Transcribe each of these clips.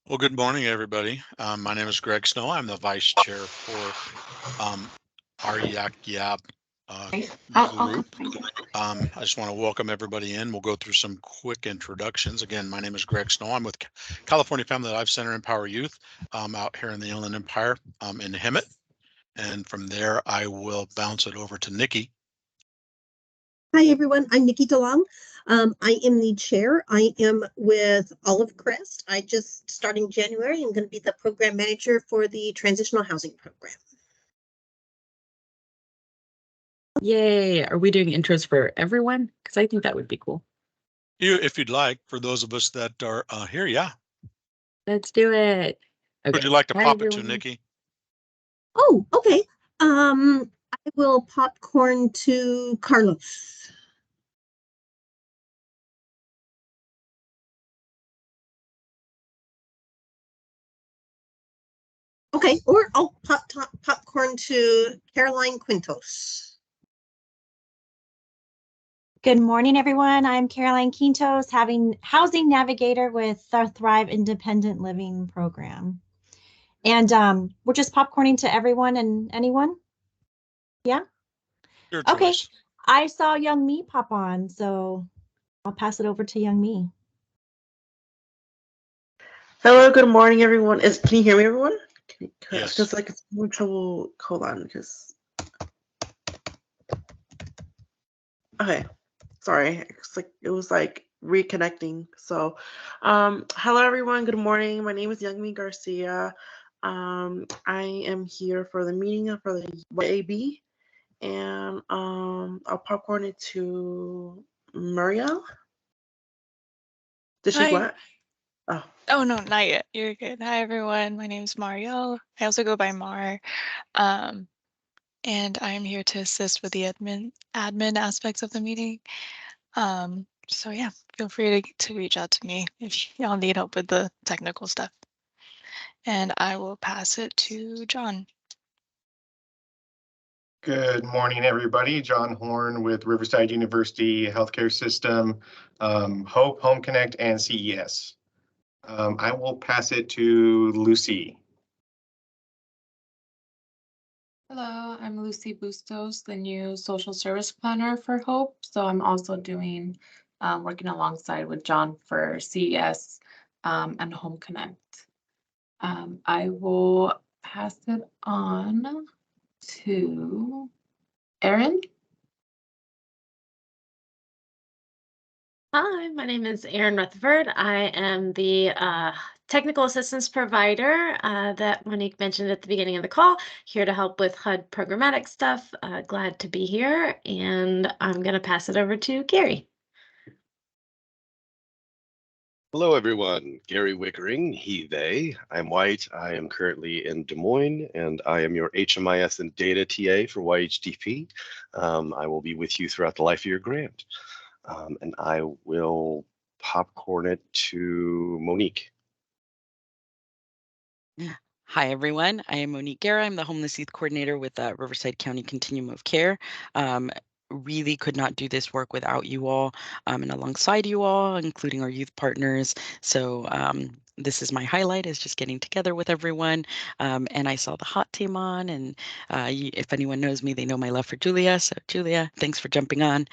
Well, good morning, everybody. My name is Greg Snow. I'm the vice chair for our Yak Yap group. I just want to welcome everybody in. We'll go through some quick introductions. Again, my name is Greg Snow. I'm with California Family Life Center Empower Youth out here in the Inland Empire in Hemet. And from there, I will bounce it over to Nikki. Hi, everyone. I'm Nikki DeLong. I am the chair. I am with Olive Crest. I just starting January. I'm going to be the program manager for the transitional housing program. Yay. Are we doing intros for everyone? Because I think that would be cool. If you'd like, for those of us that are here, yeah. Let's do it. Okay. Would you like to pop it to Nikki? Oh, okay. I will popcorn to Carlos. Okay, or I'll popcorn to Caroline Quintos. Good morning, everyone. I'm Caroline Quintos, housing navigator with the Thrive Independent Living Program. And we're just popcorning to everyone and anyone. Yeah? Your okay. choice. I saw Young Me pop on, so I'll pass it over to Young Me. Hello, good morning, everyone. Can you hear me, everyone? Yes. Because like it's more trouble. Hold on, because okay, sorry. It's like it was like reconnecting. So, hello, everyone. Good morning. My name is Youngmi Garcia. I am here for the meeting for the YAB, and I'll popcorn it to Muriel. Did she what? Oh, no, not yet. You're good. Hi, everyone. My name is Marielle. I also go by Mar. And I'm here to assist with the admin aspects of the meeting. So yeah, feel free to reach out to me if y'all need help with the technical stuff. And I will pass it to John. Good morning, everybody. John Horn with Riverside University Healthcare System, HOPE, Home Connect, and CES. I will pass it to Lucy. Hello, I'm Lucy Bustos, the new social service planner for HOPE. So I'm also doing, working alongside with John for CES and Home Connect. I will pass it on to Erin. Hi, my name is Erin Rutherford. I am the technical assistance provider that Monique mentioned at the beginning of the call, here to help with HUD programmatic stuff. Glad to be here, and I'm going to pass it over to Gary. Hello, everyone. Gary Wickering, he, they. I'm white. I am currently in Des Moines, and I am your HMIS and data TA for YHDP. I will be with you throughout the life of your grant. And I will popcorn it to Monique. Hi, everyone. I am Monique Guerra. I'm the Homeless Youth Coordinator with Riverside County Continuum of Care. Really could not do this work without you all and alongside you all, including our youth partners. So this is my highlight, is just getting together with everyone. And I saw the hot team on, and if anyone knows me, they know my love for Julia. So Julia, thanks for jumping on.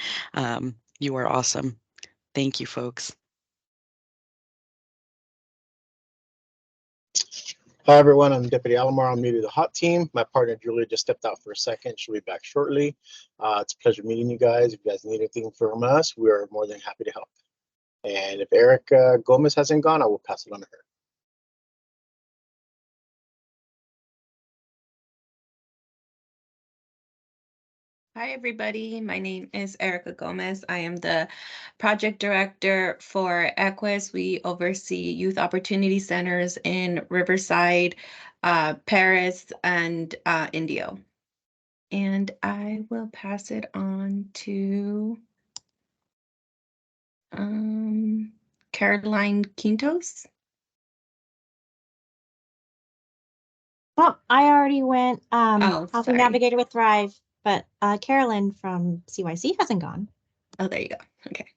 You are awesome. Thank you, folks. Hi, everyone. I'm Deputy Alomar. I'm new to the hot team. My partner, Julia, just stepped out for a second. She'll be back shortly. It's a pleasure meeting you guys. If you guys need anything from us, we are more than happy to help. And if Erica Gomez hasn't gone, I will pass it on to her. Hi, everybody. My name is Erica Gomez. I am the project director for EQUIS. We oversee youth opportunity centers in Riverside, Paris, and Indio. And I will pass it on to Caroline Quintos. Well, I already went Housing Navigator with Thrive, but Carolyn from CYC hasn't gone. Oh, there you go. Okay.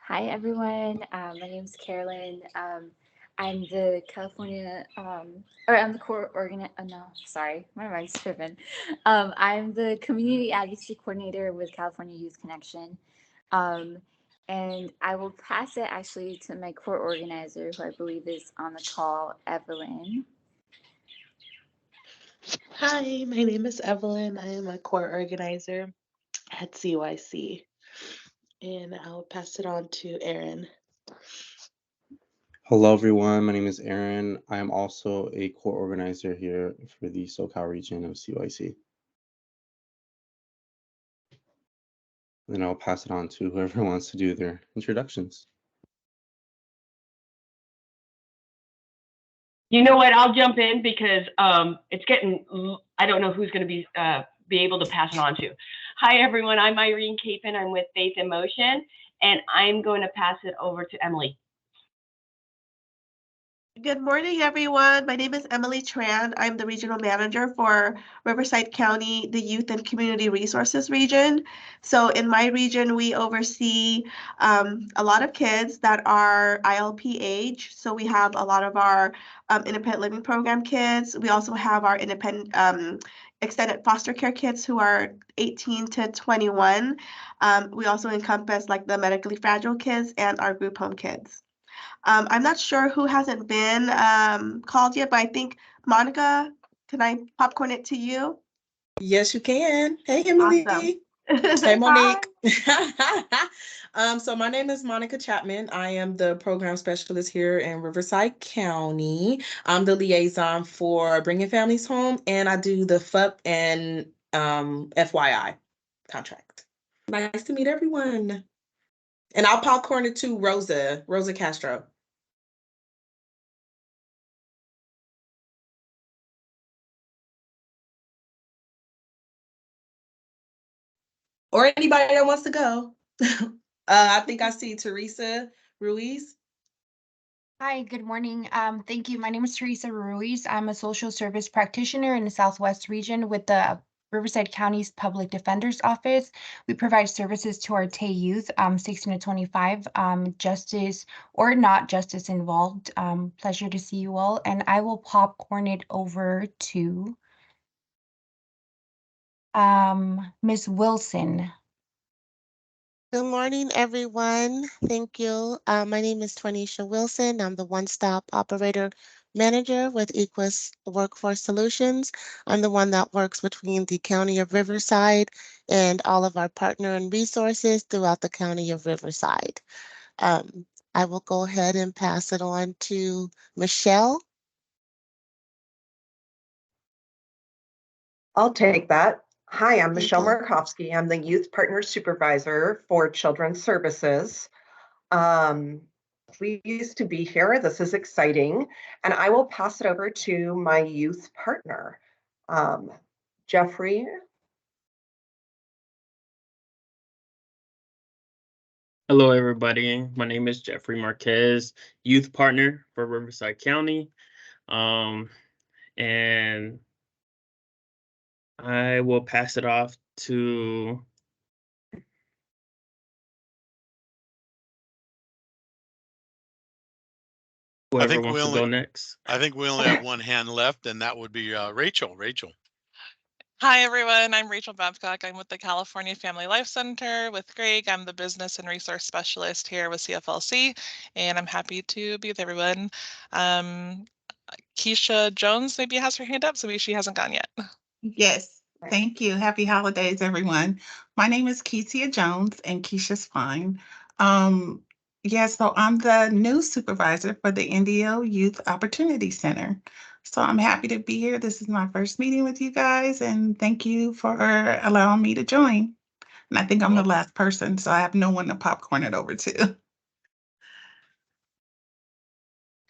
Hi, everyone. My name is Carolyn. I'm the California, or I'm the core no, sorry, my mind's tripping. I'm the community advocacy coordinator with California Youth Connection. And I will pass it actually to my core organizer, who I believe is on the call, Evelyn. Hi, my name is Evelyn. I am a core organizer at CYC, and I'll pass it on to Aaron. Hello, everyone. My name is Aaron. I am also a core organizer here for the SoCal region of CYC. Then I'll pass it on to whoever wants to do their introductions. You know what? I'll jump in because it's getting, I don't know who's going to be able to pass it on to. Hi, everyone. I'm Irene Capon. I'm with Faith in Motion, and I'm going to pass it over to Emily. Good morning, everyone. My name is Emily Tran. I'm the regional manager for Riverside County, the Youth and Community Resources region. So in my region, we oversee a lot of kids that are ILP age. So we have a lot of our independent living program kids. We also have our independent extended foster care kids who are 18 to 21. We also encompass like the medically fragile kids and our group home kids. I'm not sure who hasn't been called yet, but I think Monica, can I popcorn it to you? Yes, you can. Hey, Emily. Awesome. Hey, Monique. So my name is Monica Chapman. I am the program specialist here in Riverside County. I'm the liaison for Bringing Families Home, and I do the FUP and FYI contract. Nice to meet everyone. And I'll popcorn it to Rosa Castro. Or anybody that wants to go. I think I see Teresa Ruiz. Hi, good morning. Thank you. My name is Teresa Ruiz. I'm a social service practitioner in the Southwest region with the Riverside County's Public Defender's Office. We provide services to our TAY youth, 16 to 25, justice or not justice involved. Pleasure to see you all. And I will popcorn it over to Ms. Wilson. Good morning, everyone. Thank you. My name is Twanisha Wilson. I'm the one-stop operator manager with Equus Workforce Solutions. I'm the one that works between the County of Riverside and all of our partner and resources throughout the County of Riverside. I will go ahead and pass it on to Michelle. I'll take that. Hi, I'm Michelle Markovsky. I'm the Youth Partner Supervisor for Children's Services. Pleased to be here. This is exciting. And I will pass it over to my youth partner, Jeffrey. Hello, everybody. My name is Jeffrey Marquez, youth partner for Riverside County. And I will pass it off to whoever wants to go next. I think we only have one hand left, and that would be Rachel. Rachel. Hi, everyone. I'm Rachel Babcock. I'm with the California Family Life Center with Greg. I'm the business and resource specialist here with CFLC, and I'm happy to be with everyone. Keisha Jones maybe has her hand up, so maybe she hasn't gone yet. Yes, thank you. Happy holidays, everyone. My name is Keisha Jones, and Keisha's fine. So I'm the new supervisor for the NDO Youth Opportunity Center. So I'm happy to be here. This is my first meeting with you guys, and thank you for allowing me to join. And I think I'm the last person, so I have no one to popcorn it over to.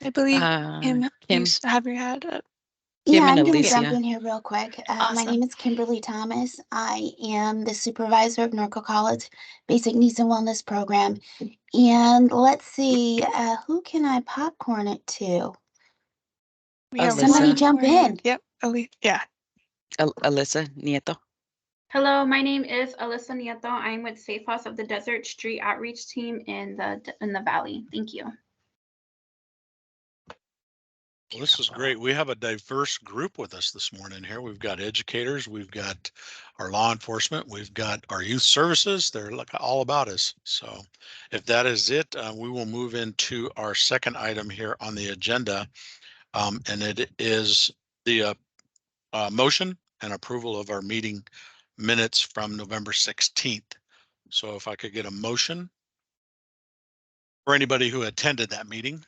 I believe Kim, you have your hand up. Yeah, and I'm going to Alicia. jump in here real quick. My name is Kimberly Thomas. I am the supervisor of Norco College Basic Needs and Wellness Program. And let's see, who can I popcorn it to? Somebody jump in. Yep, yeah. Alyssa Nieto. Hello, my name is Alyssa Nieto. I'm with Safe House of the Desert Street Outreach Team in the Valley. Thank you. Well, this is great. We have a diverse group with us this morning here. We've got educators, we've got our law enforcement, we've got our youth services. They're like all about us. So if that is it, we will move into our second item here on the agenda. And it is the motion and approval of our meeting minutes from November 16th. So if I could get a motion for anybody who attended that meeting.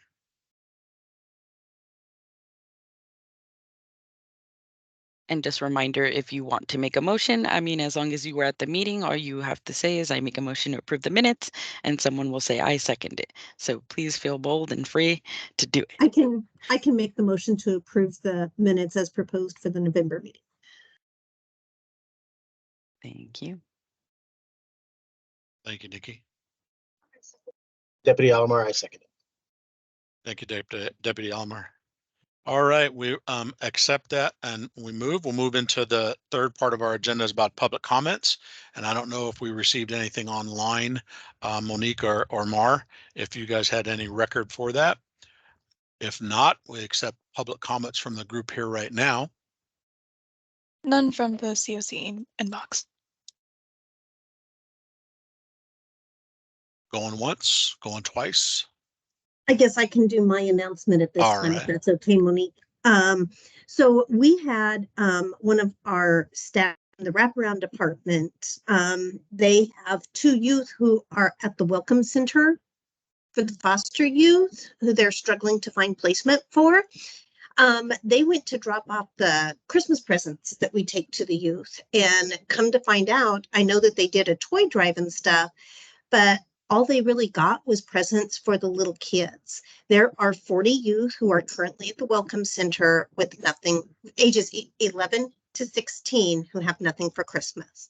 And just a reminder, if you want to make a motion, I mean, as long as you were at the meeting, all you have to say is I make a motion to approve the minutes, and someone will say I second it. So please feel bold and free to do it. I can make the motion to approve the minutes as proposed for the November meeting. Thank you. Thank you, Nikki. Deputy Alomar, I second it. Thank you, Deputy Alomar. All right, we accept that and we'll move into the third part of our agenda is about public comments. And I don't know if we received anything online, Monique or Mar, if you guys had any record for that. If not, we accept public comments from the group here right now. None from the COC inbox. Going once, going twice. I guess I can do my announcement at this All time, right. if that's okay, Monique. So we had one of our staff in the wraparound department. They have 2 youth who are at the Welcome Center for the foster youth who they're struggling to find placement for. They went to drop off the Christmas presents that we take to the youth, and come to find out, I know that they did a toy drive and stuff, but all they really got was presents for the little kids. There are 40 youth who are currently at the Welcome Center with nothing, ages 11 to 16, who have nothing for Christmas.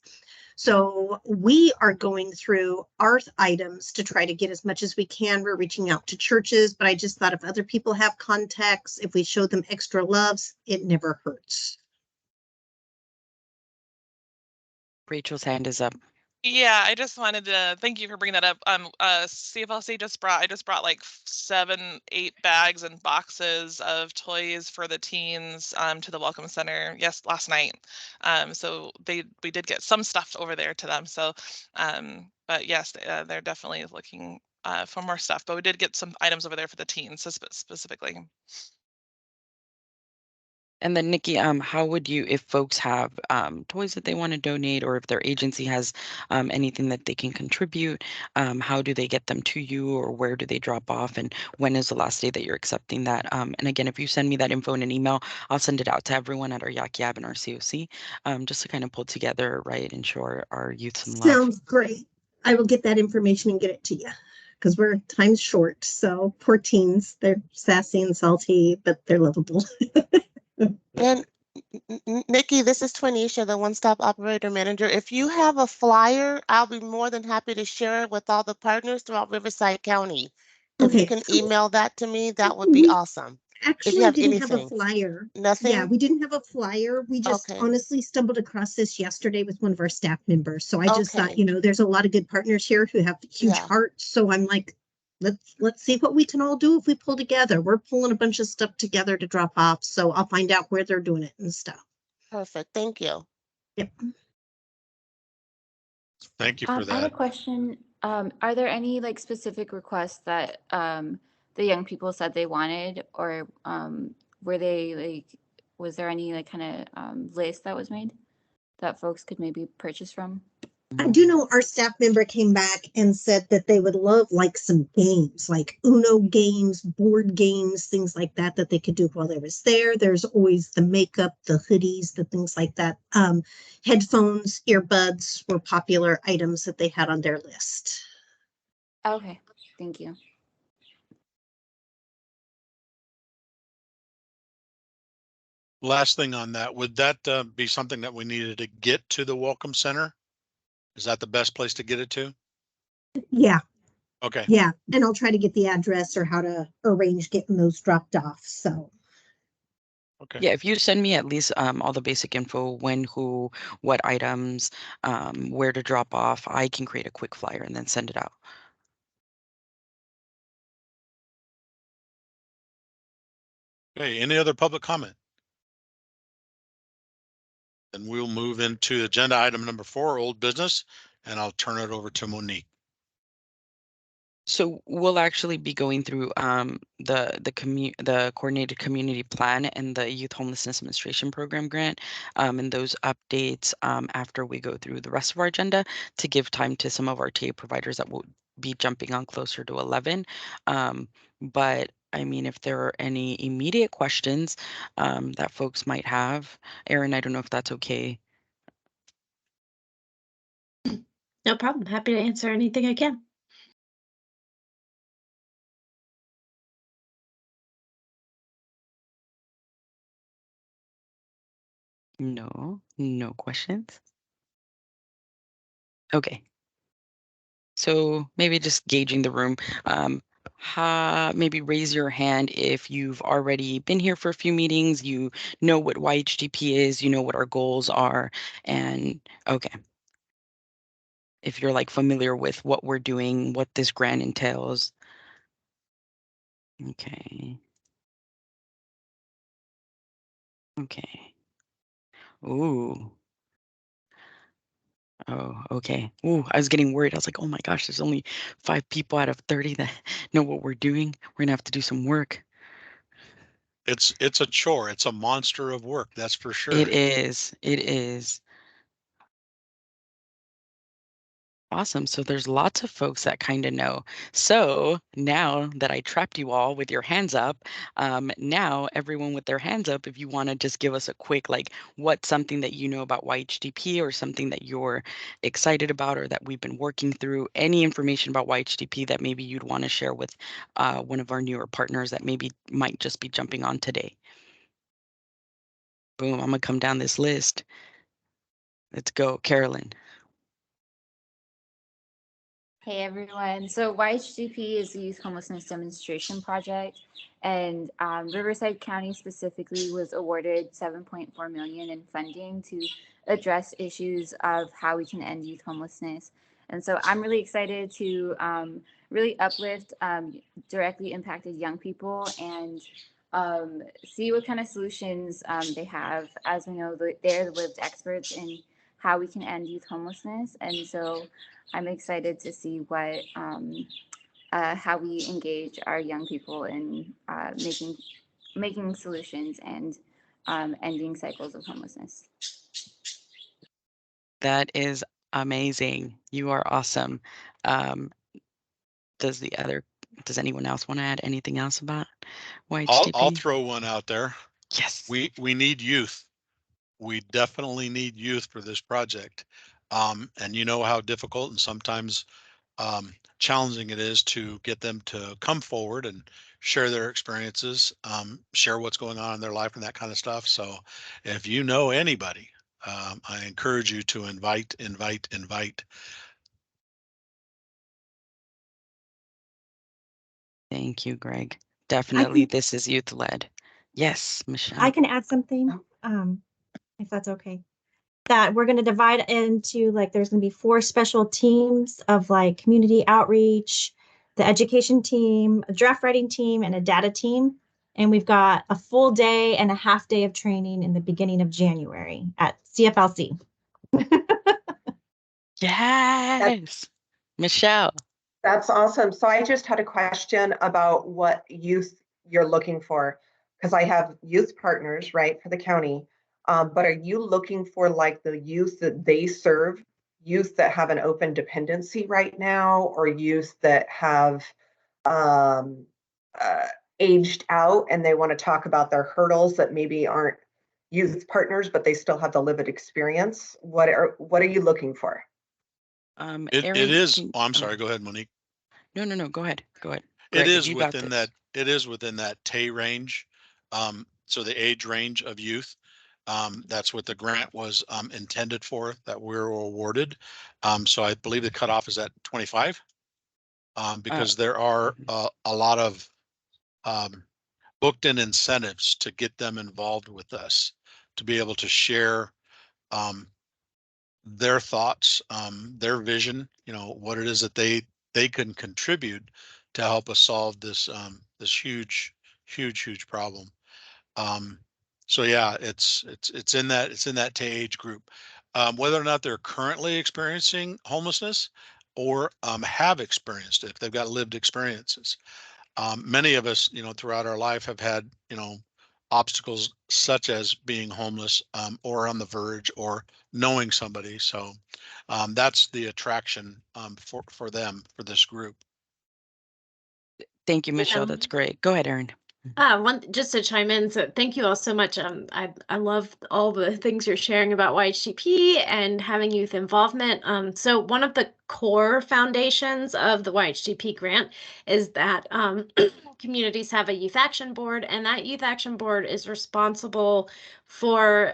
So we are going through our items to try to get as much as we can. We're reaching out to churches, but I just thought if other people have contacts, if we show them extra loves, it never hurts. Rachel's hand is up. Yeah, I just wanted to thank you for bringing that up. CFLC I just brought like 7, 8 bags and boxes of toys for the teens to the Welcome Center. Yes, last night. So we did get some stuff over there to them. So, but yes, they're definitely looking for more stuff. But we did get some items over there for the teens specifically. And then Nikki, how would you, if folks have toys that they want to donate, or if their agency has anything that they can contribute, how do they get them to you, or where do they drop off, and when is the last day that you're accepting that? And again, if you send me that info in an email, I'll send it out to everyone at our YAC and our COC, just to kind of pull together, right, and show our youth some love. Sounds great. I will get that information and get it to you, because we're time's short. So poor teens, they're sassy and salty, but they're lovable. And Nikki, this is Twanisha, the one-stop operator manager. If you have a flyer, I'll be more than happy to share it with all the partners throughout Riverside County. If you can email that to me, that would be awesome. If you Actually have didn't anything. have a flyer. Nothing? Yeah, we didn't have a flyer. We just honestly stumbled across this yesterday with one of our staff members. So I just thought, there's a lot of good partners here who have huge hearts. So I'm like, let's see what we can all do if we pull together. We're pulling a bunch of stuff together to drop off. So I'll find out where they're doing it and stuff. Perfect. Thank you. Yep. Thank you for I had a that. question. Are there any like specific requests that the young people said they wanted, or were they like, was there any like kind of list that was made that folks could maybe purchase from? I do know our staff member came back and said that they would love like some games, like Uno games, board games, things like that, that they could do while they was there. There's always the makeup, the hoodies, the things like that. Headphones, earbuds were popular items that they had on their list. Okay, thank you. Last thing on that, would that be something that we needed to get to the Welcome Center? Is that the best place to get it to? Yeah. Okay. Yeah, and I'll try to get the address or how to arrange getting those dropped off. So. Okay. Yeah, if you send me at least all the basic info, when, who, what items, where to drop off, I can create a quick flyer and then send it out. Okay, any other public comment? Then we'll move into agenda item number 4, old business, and I'll turn it over to Monique. So we'll actually be going through the coordinated community plan and the Youth Homelessness Administration Program grant, and those updates after we go through the rest of our agenda to give time to some of our TA providers that will be jumping on closer to 11. But I mean, if there are any immediate questions that folks might have, Erin, I don't know if that's okay. No problem. Happy to answer anything I can. No questions. Okay. So maybe just gauging the room. Maybe raise your hand if you've already been here for a few meetings, you know what YHDP is, you know what our goals are, and okay. If you're like familiar with what we're doing, what this grant entails. Okay. Okay. Ooh. Oh, okay. Ooh, I was getting worried. I was like, oh my gosh, there's only 5 people out of 30 that know what we're doing. We're gonna have to do some work. It's a chore. It's a monster of work. That's for sure. It is. It is. Awesome. So there's lots of folks that kind of know. So now that I trapped you all with your hands up, now everyone with their hands up, if you want to just give us a quick, like, what's something that you know about YHDP or something that you're excited about or that we've been working through, any information about YHDP that maybe you'd want to share with one of our newer partners that maybe might just be jumping on today. Boom, I'm going to come down this list. Let's go, Carolyn. Hey everyone. So YHDP is the Youth Homelessness Demonstration Project, and Riverside County specifically was awarded $7.4 million in funding to address issues of how we can end youth homelessness. And so I'm really excited to really uplift directly impacted young people and see what kind of solutions they have. As we know, they're the lived experts in how we can end youth homelessness, and so I'm excited to see what how we engage our young people in making solutions and ending cycles of homelessness. That is amazing. You are awesome. Does anyone else want to add anything else about YHDP? I'll throw one out there. Yes. We need youth. We definitely need youth for this project. And you know how difficult and sometimes challenging it is to get them to come forward and share their experiences, share what's going on in their life and that kind of stuff. So if you know anybody, I encourage you to invite. Thank you, Greg. Definitely, this is youth led. Yes, Michelle. I can add something, if that's okay. That we're going to divide into, like, there's going to be 4 special teams of like community outreach, the education team, a draft writing team, and a data team. And we've got a full day and a half day of training in the beginning of January at CFLC. Yes, Michelle. That's awesome. So I just had a question about what youth you're looking for, because I have youth partners, right, for the county. But are you looking for like the youth that they serve, youth that have an open dependency right now, or youth that have aged out and they want to talk about their hurdles that maybe aren't youth partners, but they still have the lived experience? What are you looking for? It Erin, is. Oh, I'm sorry. Go ahead, Monique. No. Go ahead. Greg, It is you got within this. that. It is within that TAY range. So the age range of youth. That's what the grant was intended for, that we were awarded. So I believe the cutoff is at 25, because there are a lot of booked in incentives to get them involved with us, to be able to share their thoughts, their vision, what it is that they can contribute to help us solve this this huge problem. So yeah, it's in that age group. Whether or not they're currently experiencing homelessness or have experienced it, if they've got lived experiences. Many of us, throughout our life have had, obstacles such as being homeless or on the verge or knowing somebody. So that's the attraction for them, for this group. Thank you, Michelle. That's great. Go ahead, Erin. Just to chime in, so thank you all so much. I love all the things you're sharing about YHTP and having youth involvement. So one of the core foundations of the YHTP grant is that communities have a youth action board, and that youth action board is responsible for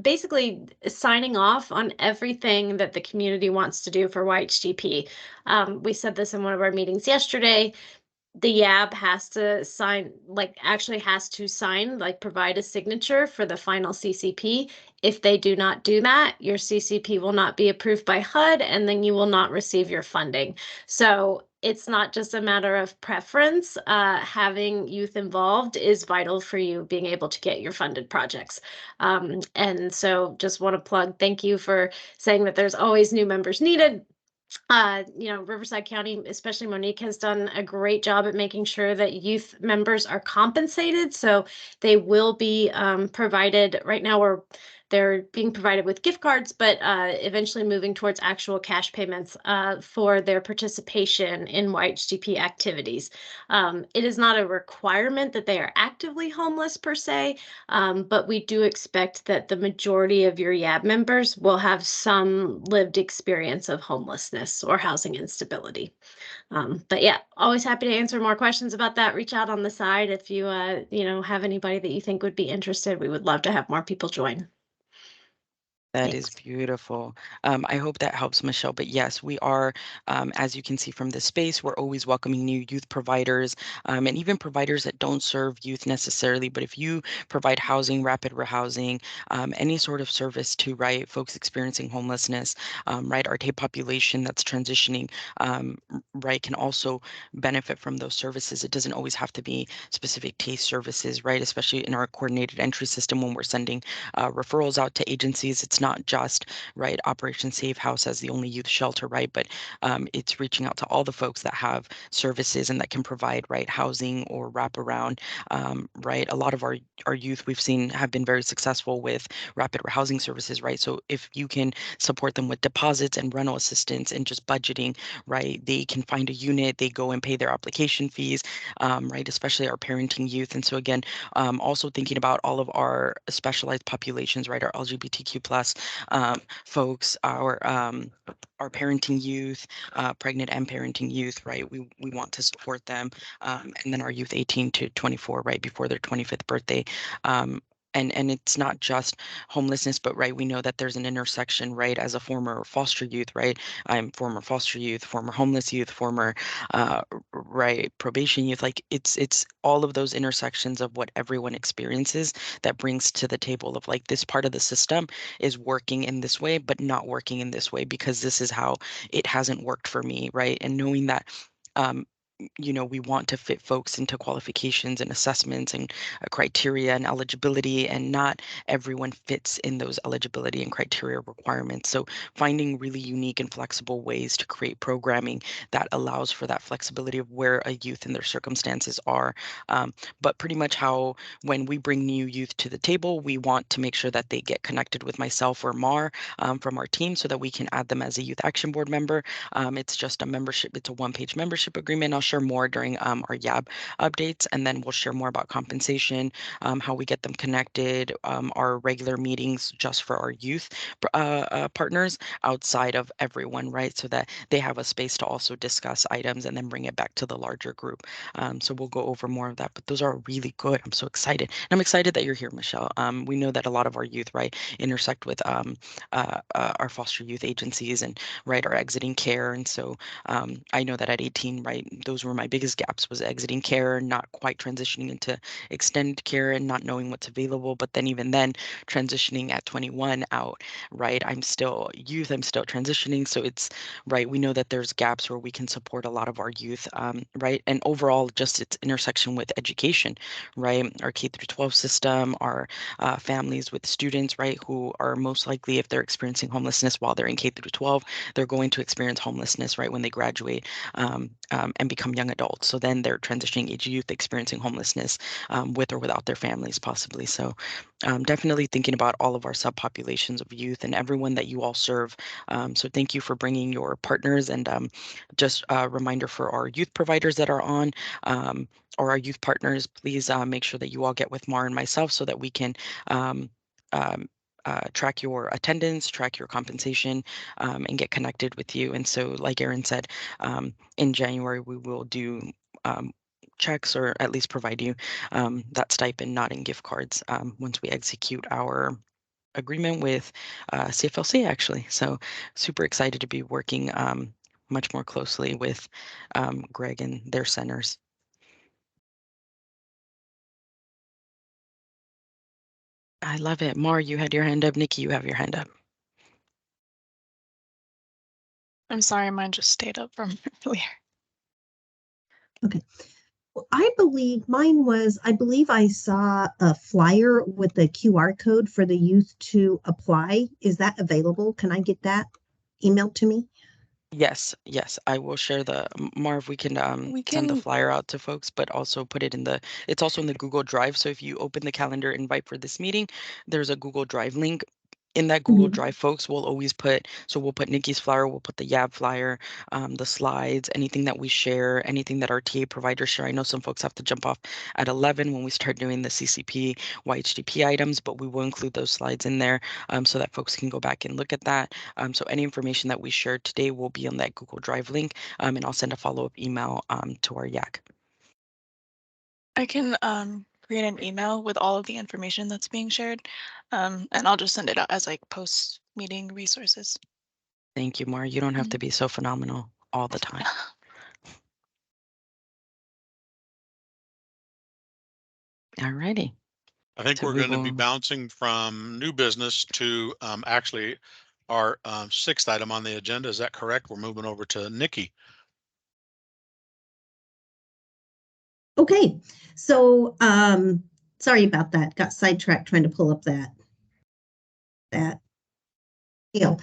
basically signing off on everything that the community wants to do for YHTP. We said this in one of our meetings yesterday. The YAB has to sign, provide a signature for the final CCP. If they do not do that, your CCP will not be approved by HUD, and then you will not receive your funding. So it's not just a matter of preference. Having youth involved is vital for you being able to get your funded projects. And so just want to plug, thank you for saying that there's always new members needed. Riverside County, especially Monique, has done a great job at making sure that youth members are compensated. So they will be provided. Right now, they're being provided with gift cards, but eventually moving towards actual cash payments for their participation in YHTP activities. It is not a requirement that they are actively homeless per se, but we do expect that the majority of your YAB members will have some lived experience of homelessness or housing instability. But yeah, always happy to answer more questions about that. Reach out on the side if you have anybody that you think would be interested. We would love to have more people join. That is beautiful. I hope that helps, Michelle. But yes, we are, as you can see from this space, we're always welcoming new youth providers and even providers that don't serve youth necessarily. But if you provide housing, rapid rehousing, any sort of service to folks experiencing homelessness, our TAPE population that's transitioning, can also benefit from those services. It doesn't always have to be specific TASE services, especially in our coordinated entry system when we're sending referrals out to agencies. It's not just Operation Safe House as the only youth shelter, but it's reaching out to all the folks that have services and that can provide housing or wraparound. A lot of our youth we've seen have been very successful with rapid housing services, So if you can support them with deposits and rental assistance and just budgeting, they can find a unit, they go and pay their application fees, especially our parenting youth. And so again, also thinking about all of our specialized populations, our LGBTQ plus folks, our parenting youth, pregnant and parenting youth, we want to support them, and then our youth 18 to 24, before their 25th birthday. And it's not just homelessness, but we know that there's an intersection, as a former foster youth, I'm former foster youth, former homeless youth, former probation youth. It's all of those intersections of what everyone experiences that brings to the table of this part of the system is working in this way, but not working in this way because this is how it hasn't worked for me, and knowing that we want to fit folks into qualifications and assessments and criteria and eligibility, and not everyone fits in those eligibility and criteria requirements. So finding really unique and flexible ways to create programming that allows for that flexibility of where a youth and their circumstances are. But pretty much how when we bring new youth to the table, we want to make sure that they get connected with myself or Mar from our team so that we can add them as a youth action board member. It's just a membership. It's a one-page membership agreement. I'll share more during our YAB updates, and then we'll share more about compensation, how we get them connected, our regular meetings just for our youth partners outside of everyone, so that they have a space to also discuss items and then bring it back to the larger group. So we'll go over more of that, but those are really good. I'm so excited. And I'm excited that you're here, Michelle. We know that a lot of our youth, intersect with our foster youth agencies and, are exiting care. And so I know that at 18, those those were my biggest gaps, was exiting care, not quite transitioning into extended care and not knowing what's available. But then even then transitioning at 21 out, right? I'm still youth, I'm still transitioning. So it's right. We know that there's gaps where we can support a lot of our youth, right? And overall, just its intersection with education, right? Our K through 12 system, our families with students, right, who are most likely, if they're experiencing homelessness while they're in K through 12, they're going to experience homelessness, right, when they graduate and become young adults. So then they're transitioning age youth experiencing homelessness with or without their families, possibly. So definitely thinking about all of our subpopulations of youth and everyone that you all serve. So thank you for bringing your partners, and just a reminder for our youth providers that are on, or our youth partners, please make sure that you all get with Mar and myself so that we can track your attendance, track your compensation, and get connected with you. And so, like Erin said, in January, we will do checks, or at least provide you that stipend, not in gift cards, once we execute our agreement with CFLC, actually. So super excited to be working much more closely with Greg and their centers. I love it. Mar, you had your hand up. Nikki, you have your hand up. I'm sorry, mine just stayed up from earlier. Okay. Well, I believe I saw a flyer with the QR code for the youth to apply. Is that available? Can I get that emailed to me? Yes, I will share Marv, we can send the flyer out to folks, but also put it it's also in the Google Drive. So if you open the calendar invite for this meeting, there's a Google Drive link. In that Google Drive, folks, we'll always we'll put Nikki's flyer, we'll put the YAB flyer, the slides, anything that we share, anything that our TA providers share. I know some folks have to jump off at 11 when we start doing the CCP, YHDP items, but we will include those slides in there so that folks can go back and look at that. So any information that we shared today will be on that Google Drive link, and I'll send a follow-up email to our YAC. I can create an email with all of the information that's being shared, and I'll just send it out as like post-meeting resources. Thank you, Mar. You don't have to be so phenomenal all the time. All righty. I think we're going to be bouncing from new business to actually our sixth item on the agenda. Is that correct? We're moving over to Nikki. Okay, so sorry about that. Got sidetracked trying to pull up that deal.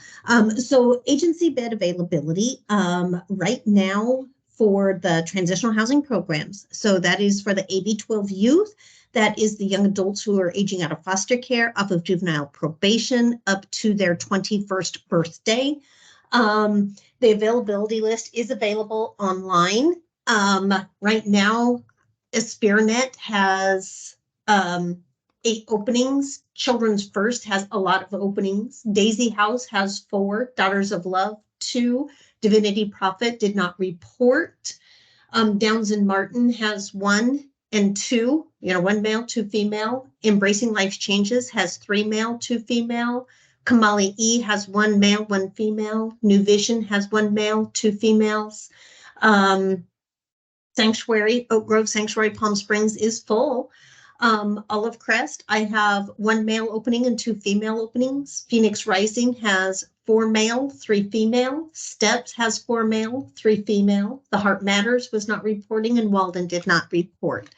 So agency bed availability right now for the transitional housing programs. So that is for the AB 12 youth. That is the young adults who are aging out of foster care, off of juvenile probation, up to their 21st birthday. The availability list is available online. Right now, Aspirnet has 8 openings. Children's First has a lot of openings. Daisy House has 4. Daughters of Love 2. Divinity Prophet did not report. Downs and Martin has 1 and 2. 1 male, 2 female. Embracing Life's Changes has 3 male, 2 female. Kamali E has 1 male, 1 female. New Vision has 1 male, 2 females. Sanctuary, Oak Grove Sanctuary, Palm Springs is full. Olive Crest, I have 1 male opening and 2 female openings. Phoenix Rising has 4 male, 3 female. Steps has 4 male, 3 female. The Heart Matters was not reporting, and Walden did not report.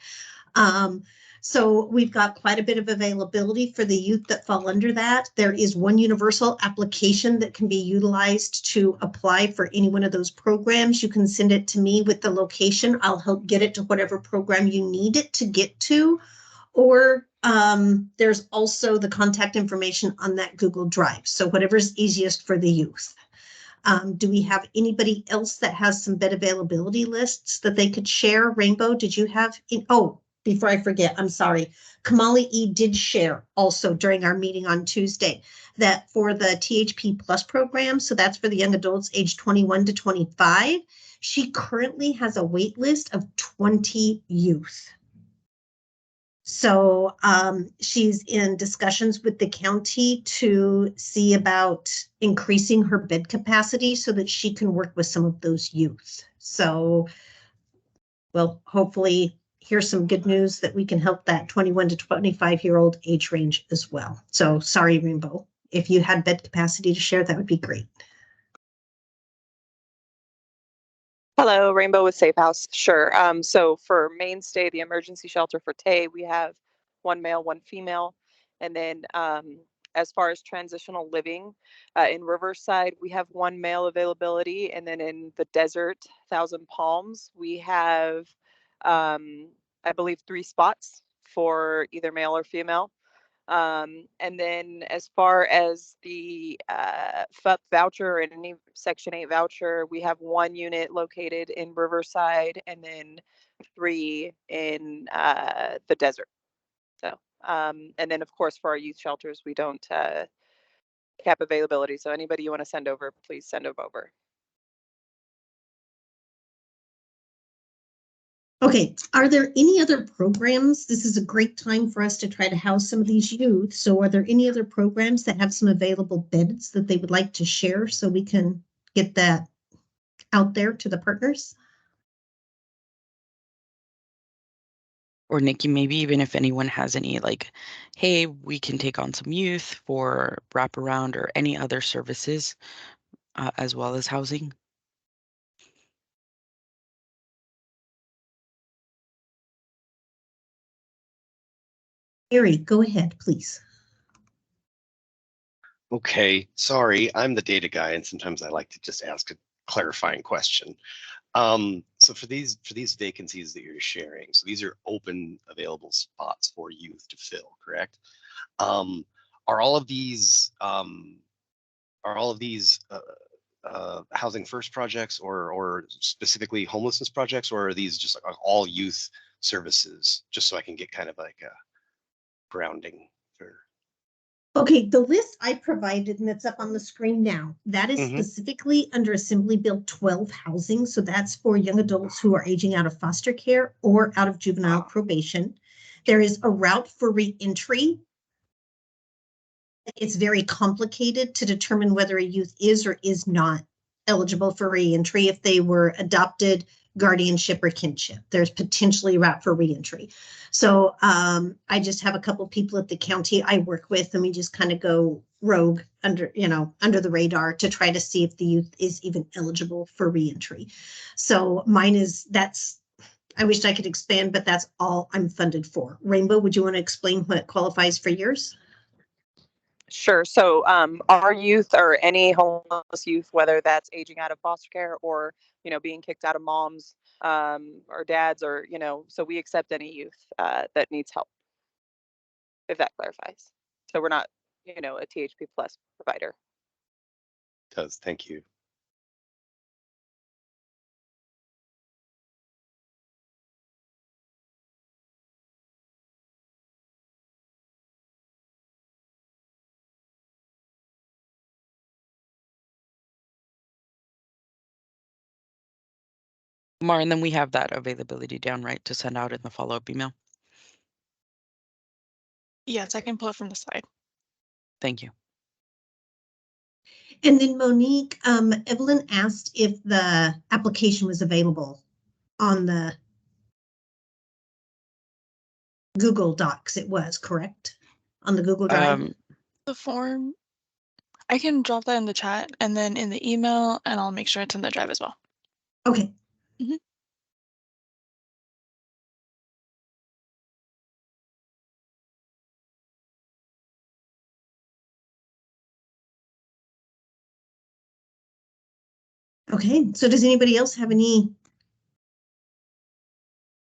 So we've got quite a bit of availability for the youth that fall under that. There is one universal application that can be utilized to apply for any one of those programs. You can send it to me with the location. I'll help get it to whatever program you need it to get to. Or there's also the contact information on that Google Drive. So whatever's easiest for the youth. Do we have anybody else that has some bed availability lists that they could share? Rainbow, did you have? Before I forget, I'm sorry. Kamali E did share also during our meeting on Tuesday that for the THP Plus program, so that's for the young adults age 21 to 25, she currently has a wait list of 20 youth. So she's in discussions with the county to see about increasing her bed capacity so that she can work with some of those youth. So we'll hopefully hear some good news that we can help that 21 to 25-year-old age range as well. So sorry, Rainbow. If you had bed capacity to share, that would be great. Hello, Rainbow with Safe House. Sure. So for Mainstay, the emergency shelter for Tay, we have 1 male, 1 female. And then as far as transitional living, in Riverside, we have 1 male availability. And then in the desert, Thousand Palms, we have, I believe, 3 spots for either male or female. And then as far as the FUP voucher and any Section 8 voucher, we have 1 unit located in Riverside and then 3 in the desert. So, and then of course for our youth shelters, we don't cap availability. So anybody you want to send over, please send them over. Okay, are there any other programs? This is a great time for us to try to house some of these youth. So are there any other programs that have some available beds that they would like to share so we can get that out there to the partners? Or Nikki, maybe even if anyone has any like, hey, we can take on some youth for wraparound or any other services as well as housing. Harry, go ahead, please. Okay, sorry, I'm the data guy, and sometimes I like to just ask a clarifying question. So for these vacancies that you're sharing, so these are open available spots for youth to fill, correct? Are all of these housing first projects or specifically homelessness projects, or are these just like all youth services? Just so I can get kind of like a grounding for. Okay, the list I provided, and it's up on the screen now, that is specifically under Assembly Bill 12 housing. So that's for young adults who are aging out of foster care or out of juvenile probation. There is a route for reentry. It's very complicated to determine whether a youth is or is not eligible for reentry if they were adopted, guardianship, or kinship. There's potentially a route for reentry. So I just have a couple people at the county I work with, and we just kind of go rogue under the radar to try to see if the youth is even eligible for reentry. So mine is, I wish I could expand, but that's all I'm funded for. Rainbow, would you want to explain what qualifies for yours? Sure. So our youth or any homeless youth, whether that's aging out of foster care or, being kicked out of moms or dads or, so we accept any youth that needs help, if that clarifies. So we're not, a THP plus provider. It does. Thank you. Mar, and then we have that availability down, right, to send out in the follow-up email. Yes, I can pull it from the slide. Thank you. And then Monique, Evelyn asked if the application was available on the Google Docs. It was, correct? On the Google Drive? The form, I can drop that in the chat and then in the email, and I'll make sure it's in the drive as well. Okay. Okay, so does anybody else have any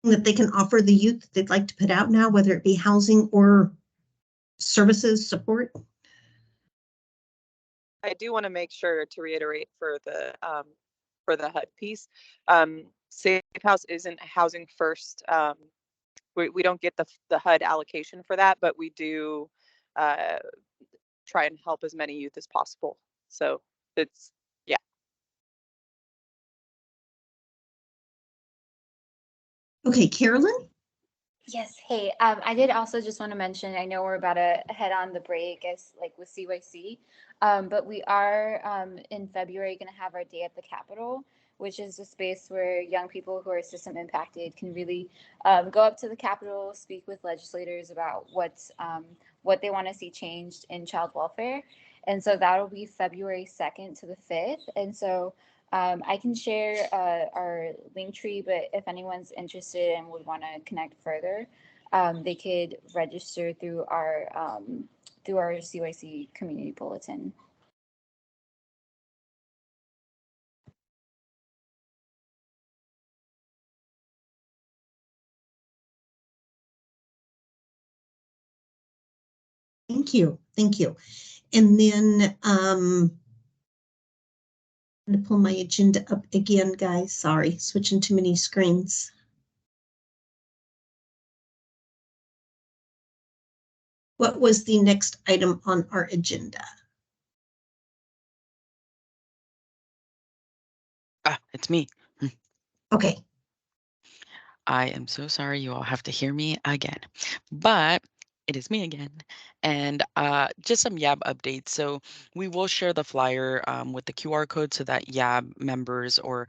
that they can offer the youth that they'd like to put out now, whether it be housing or services support? I do want to make sure to reiterate for the HUD piece. Safe House isn't housing first. We don't get the HUD allocation for that, but we do try and help as many youth as possible. So it's, yeah. Okay, Carolyn? Yes, hey, I did also just want to mention, I know we're about to head on the break as like with CYC, but we are in February going to have our day at the Capitol which is a space where young people who are system impacted can really go up to the Capitol, speak with legislators about what they want to see changed in child welfare. And so that'll be February 2nd to the 5th. And so I can share our link tree, but if anyone's interested and would want to connect further, they could register through our CYC community bulletin. Thank you. Thank you. And then I'm going to pull my agenda up again, guys. Sorry, switching too many screens. What was the next item on our agenda? It's me. Okay. I am so sorry you all have to hear me again, but it is me again. And just some YAB updates. So we will share the flyer with the QR code so that YAB members or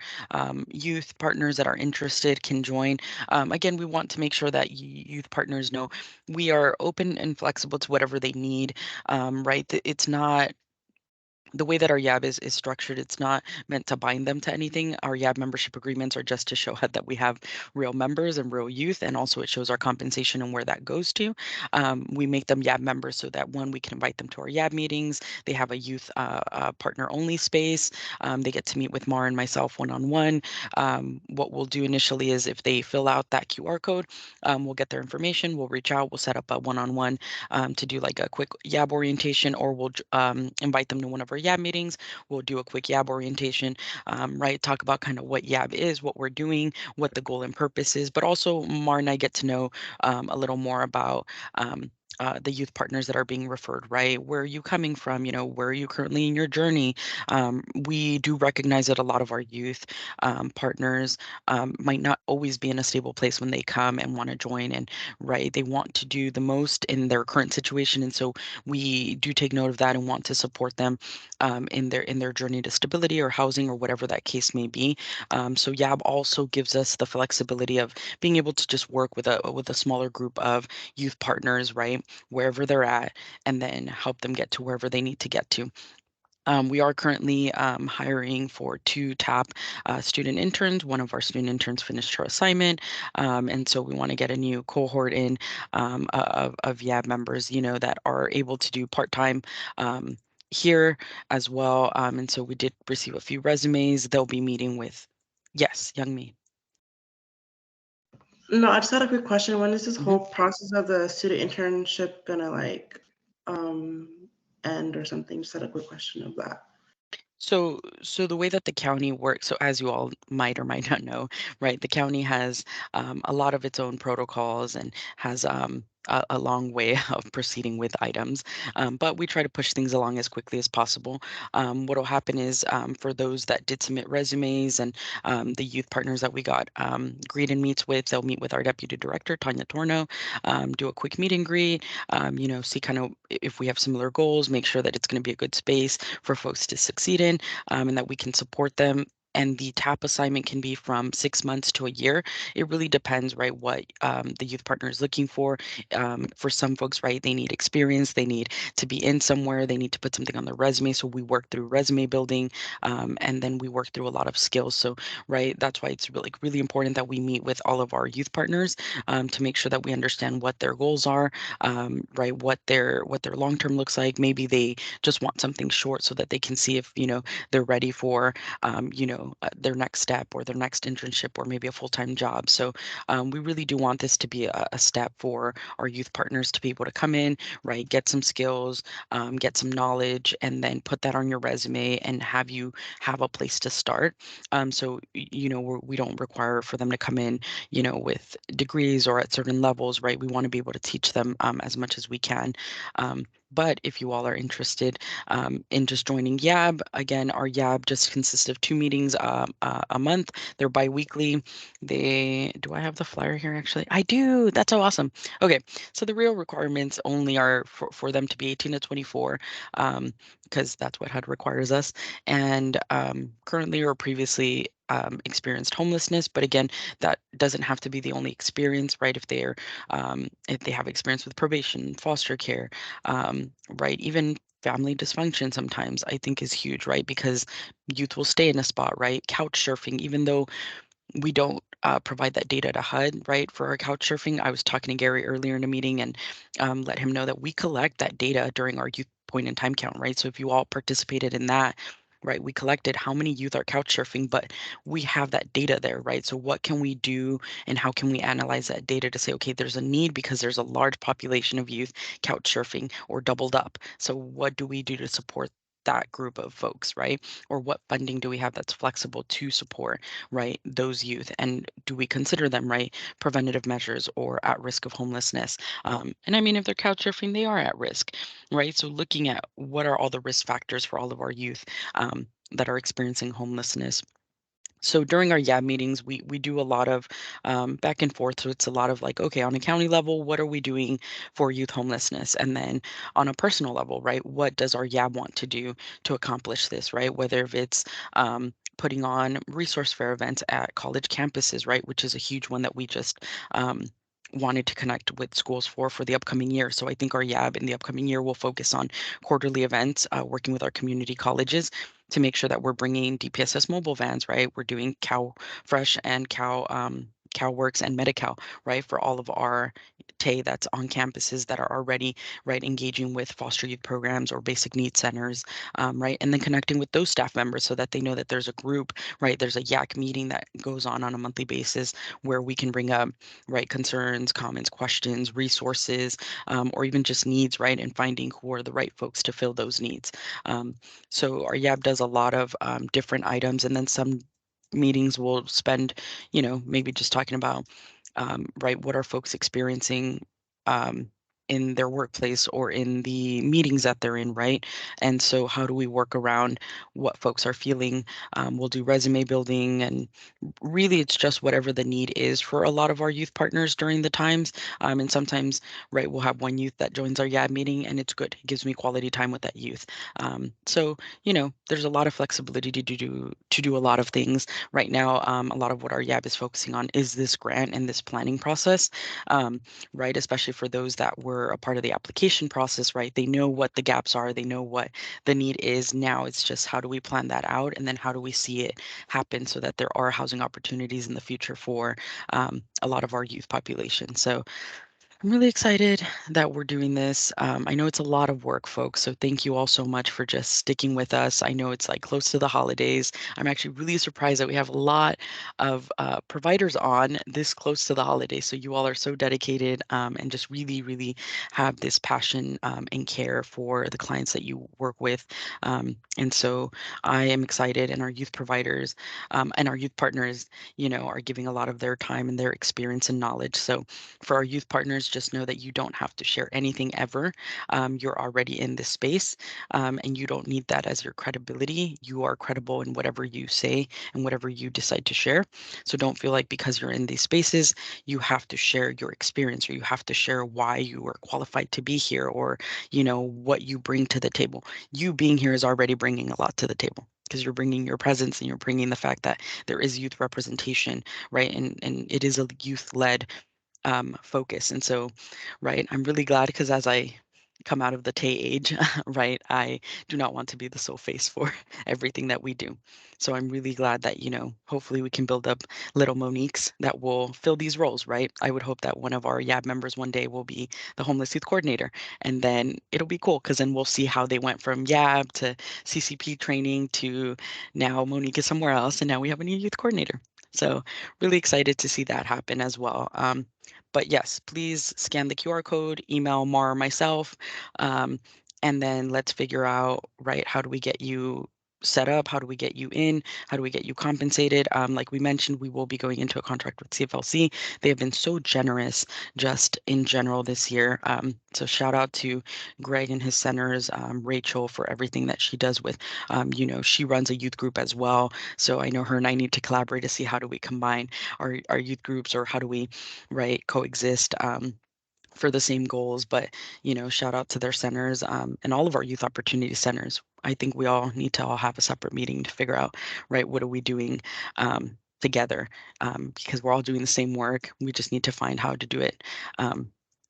youth partners that are interested can join. Again, we want to make sure that youth partners know we are open and flexible to whatever they need, right? It's not the way that our YAB is structured, it's not meant to bind them to anything. Our YAB membership agreements are just to show that we have real members and real youth, and also it shows our compensation and where that goes to. We make them YAB members so that one, we can invite them to our YAB meetings. They have a youth partner only space. They get to meet with Mar and myself one-on-one. What we'll do initially is if they fill out that QR code, we'll get their information, we'll reach out, we'll set up a one-on-one to do like a quick YAB orientation, or we'll invite them to one of our YAB meetings. We'll do a quick YAB orientation, right? Talk about kind of what YAB is, what we're doing, what the goal and purpose is, but also Mar and I get to know a little more about the youth partners that are being referred, right? Where are you coming from? You know, where are you currently in your journey? We do recognize that a lot of our youth partners might not always be in a stable place when they come and want to join, and right, they want to do the most in their current situation, and so we do take note of that and want to support them in their journey to stability or housing or whatever that case may be. So YAB also gives us the flexibility of being able to just work with a smaller group of youth partners, right, wherever they're at, and then help them get to wherever they need to get to. We are currently hiring for 2 TAP student interns. One of our student interns finished her assignment, and so we want to get a new cohort in of YAB members, you know, that are able to do part-time here as well. And so we did receive a few resumes. They'll be meeting with, yes, Young Me. No, I just had a quick question. When is this whole process of the student internship gonna like end or something? Just had a quick question of that. So the way that the county works, so as you all might or might not know, right, the county has a lot of its own protocols and has a long way of proceeding with items, but we try to push things along as quickly as possible. What will happen is for those that did submit resumes and the youth partners that we got greet and meets with, they'll meet with our deputy director, Tanya Torno, do a quick meet and greet, you know, see kind of if we have similar goals, make sure that it's going to be a good space for folks to succeed in, and that we can support them. And the TAP assignment can be from 6 months to a year. It really depends, right, what the youth partner is looking for. For some folks, right, they need experience, they need to be in somewhere, they need to put something on their resume. So we work through resume building, and then we work through a lot of skills. So, right, that's why it's really important that we meet with all of our youth partners to make sure that we understand what their goals are, right, what their long-term looks like. Maybe they just want something short so that they can see if, you know, they're ready for, you know, their next step or their next internship or maybe a full-time job. So we really do want this to be a step for our youth partners to be able to come in, right, get some skills, get some knowledge, and then put that on your resume and have you have a place to start. So, you know, we don't require for them to come in, you know, with degrees or at certain levels, right? We want to be able to teach them as much as we can. But if you all are interested in just joining YAB, again, our YAB just consists of 2 meetings a month. They're bi-weekly. Do I have the flyer here actually? I do. That's so awesome. Okay, so the real requirements only are for them to be 18 to 24, because that's what HUD requires us. And currently or previously experienced homelessness, but again, that doesn't have to be the only experience, right? If they have experience with probation, foster care, right, even family dysfunction sometimes I think is huge, right? Because youth will stay in a spot, right? Couch surfing, even though we don't provide that data to HUD, right, for our couch surfing. I was talking to Gary earlier in a meeting and let him know that we collect that data during our youth point in time count, right? So if you all participated in that, right, we collected how many youth are couch surfing, but we have that data there, right? So what can we do and how can we analyze that data to say, okay, there's a need because there's a large population of youth couch surfing or doubled up. So what do we do to support that group of folks, right? Or what funding do we have that's flexible to support, right, those youth? And do we consider them, right, preventative measures or at risk of homelessness? And I mean, if they're couch surfing, they are at risk, right? So looking at what are all the risk factors for all of our youth that are experiencing homelessness. So during our YAB meetings, we do a lot of back and forth. So it's a lot of like, okay, on a county level, what are we doing for youth homelessness? And then on a personal level, right, what does our YAB want to do to accomplish this, right? Whether if it's putting on resource fair events at college campuses, right, which is a huge one that we just wanted to connect with schools for the upcoming year. So I think our YAB in the upcoming year will focus on quarterly events, working with our community colleges to make sure that we're bringing DPSS mobile vans, right? We're doing Cow Fresh and CalWorks and Medi-Cal, right, for all of our TAY that's on campuses that are already, right, engaging with foster youth programs or basic needs centers, right, and then connecting with those staff members so that they know that there's a group, right, there's a YAC meeting that goes on a monthly basis where we can bring up, right, concerns, comments, questions, resources, or even just needs, right, and finding who are the right folks to fill those needs. So our YAB does a lot of different items, and then some meetings will spend, maybe just talking about, right, what are folks experiencing in their workplace or in the meetings that they're in, right? And so how do we work around what folks are feeling? We'll do resume building, and really it's just whatever the need is for a lot of our youth partners during the times. And sometimes, right, we'll have one youth that joins our YAB meeting and it's good. It gives me quality time with that youth. So, there's a lot of flexibility to do a lot of things. Right now, a lot of what our YAB is focusing on is this grant and this planning process, right? Especially for those that were a part of the application process, right? They know what the gaps are, they know what the need is. Now it's just how do we plan that out, and then how do we see it happen so that there are housing opportunities in the future for a lot of our youth population. So I'm really excited that we're doing this. I know it's a lot of work, folks, so thank you all so much for just sticking with us. I know it's like close to the holidays. I'm actually really surprised that we have a lot of providers on this close to the holidays. So you all are so dedicated and just really, really have this passion and care for the clients that you work with. And so I am excited, and our youth providers and our youth partners, are giving a lot of their time and their experience and knowledge. So for our youth partners, just know that you don't have to share anything ever. You're already in this space, and you don't need that as your credibility. You are credible in whatever you say and whatever you decide to share. So don't feel like because you're in these spaces, you have to share your experience, or you have to share why you are qualified to be here, or, what you bring to the table. You being here is already bringing a lot to the table, because you're bringing your presence and you're bringing the fact that there is youth representation, right? And it is a youth-led focus. And so, right, I'm really glad, because as I come out of the TAY age, right, I do not want to be the sole face for everything that we do. So I'm really glad that, hopefully we can build up little Moniques that will fill these roles, right? I would hope that one of our YAB members one day will be the homeless youth coordinator, and then it'll be cool, because then we'll see how they went from YAB to CCP training to now Monique is somewhere else, and now we have a new youth coordinator. So really excited to see that happen as well. But yes, please scan the QR code, email Mar or myself, and then let's figure out, right, how do we get you set up? How do we get you in? How do we get you compensated? Like we mentioned, we will be going into a contract with CFLC. They have been so generous just in general this year. So shout out to Greg and his centers, Rachel, for everything that she does with, she runs a youth group as well. So I know her and I need to collaborate to see how do we combine our youth groups, or how do we, right, coexist. for the same goals, but shout out to their centers and all of our youth opportunity centers. I think we all need to all have a separate meeting to figure out, right, what are we doing together, because we're all doing the same work. We just need to find how to do it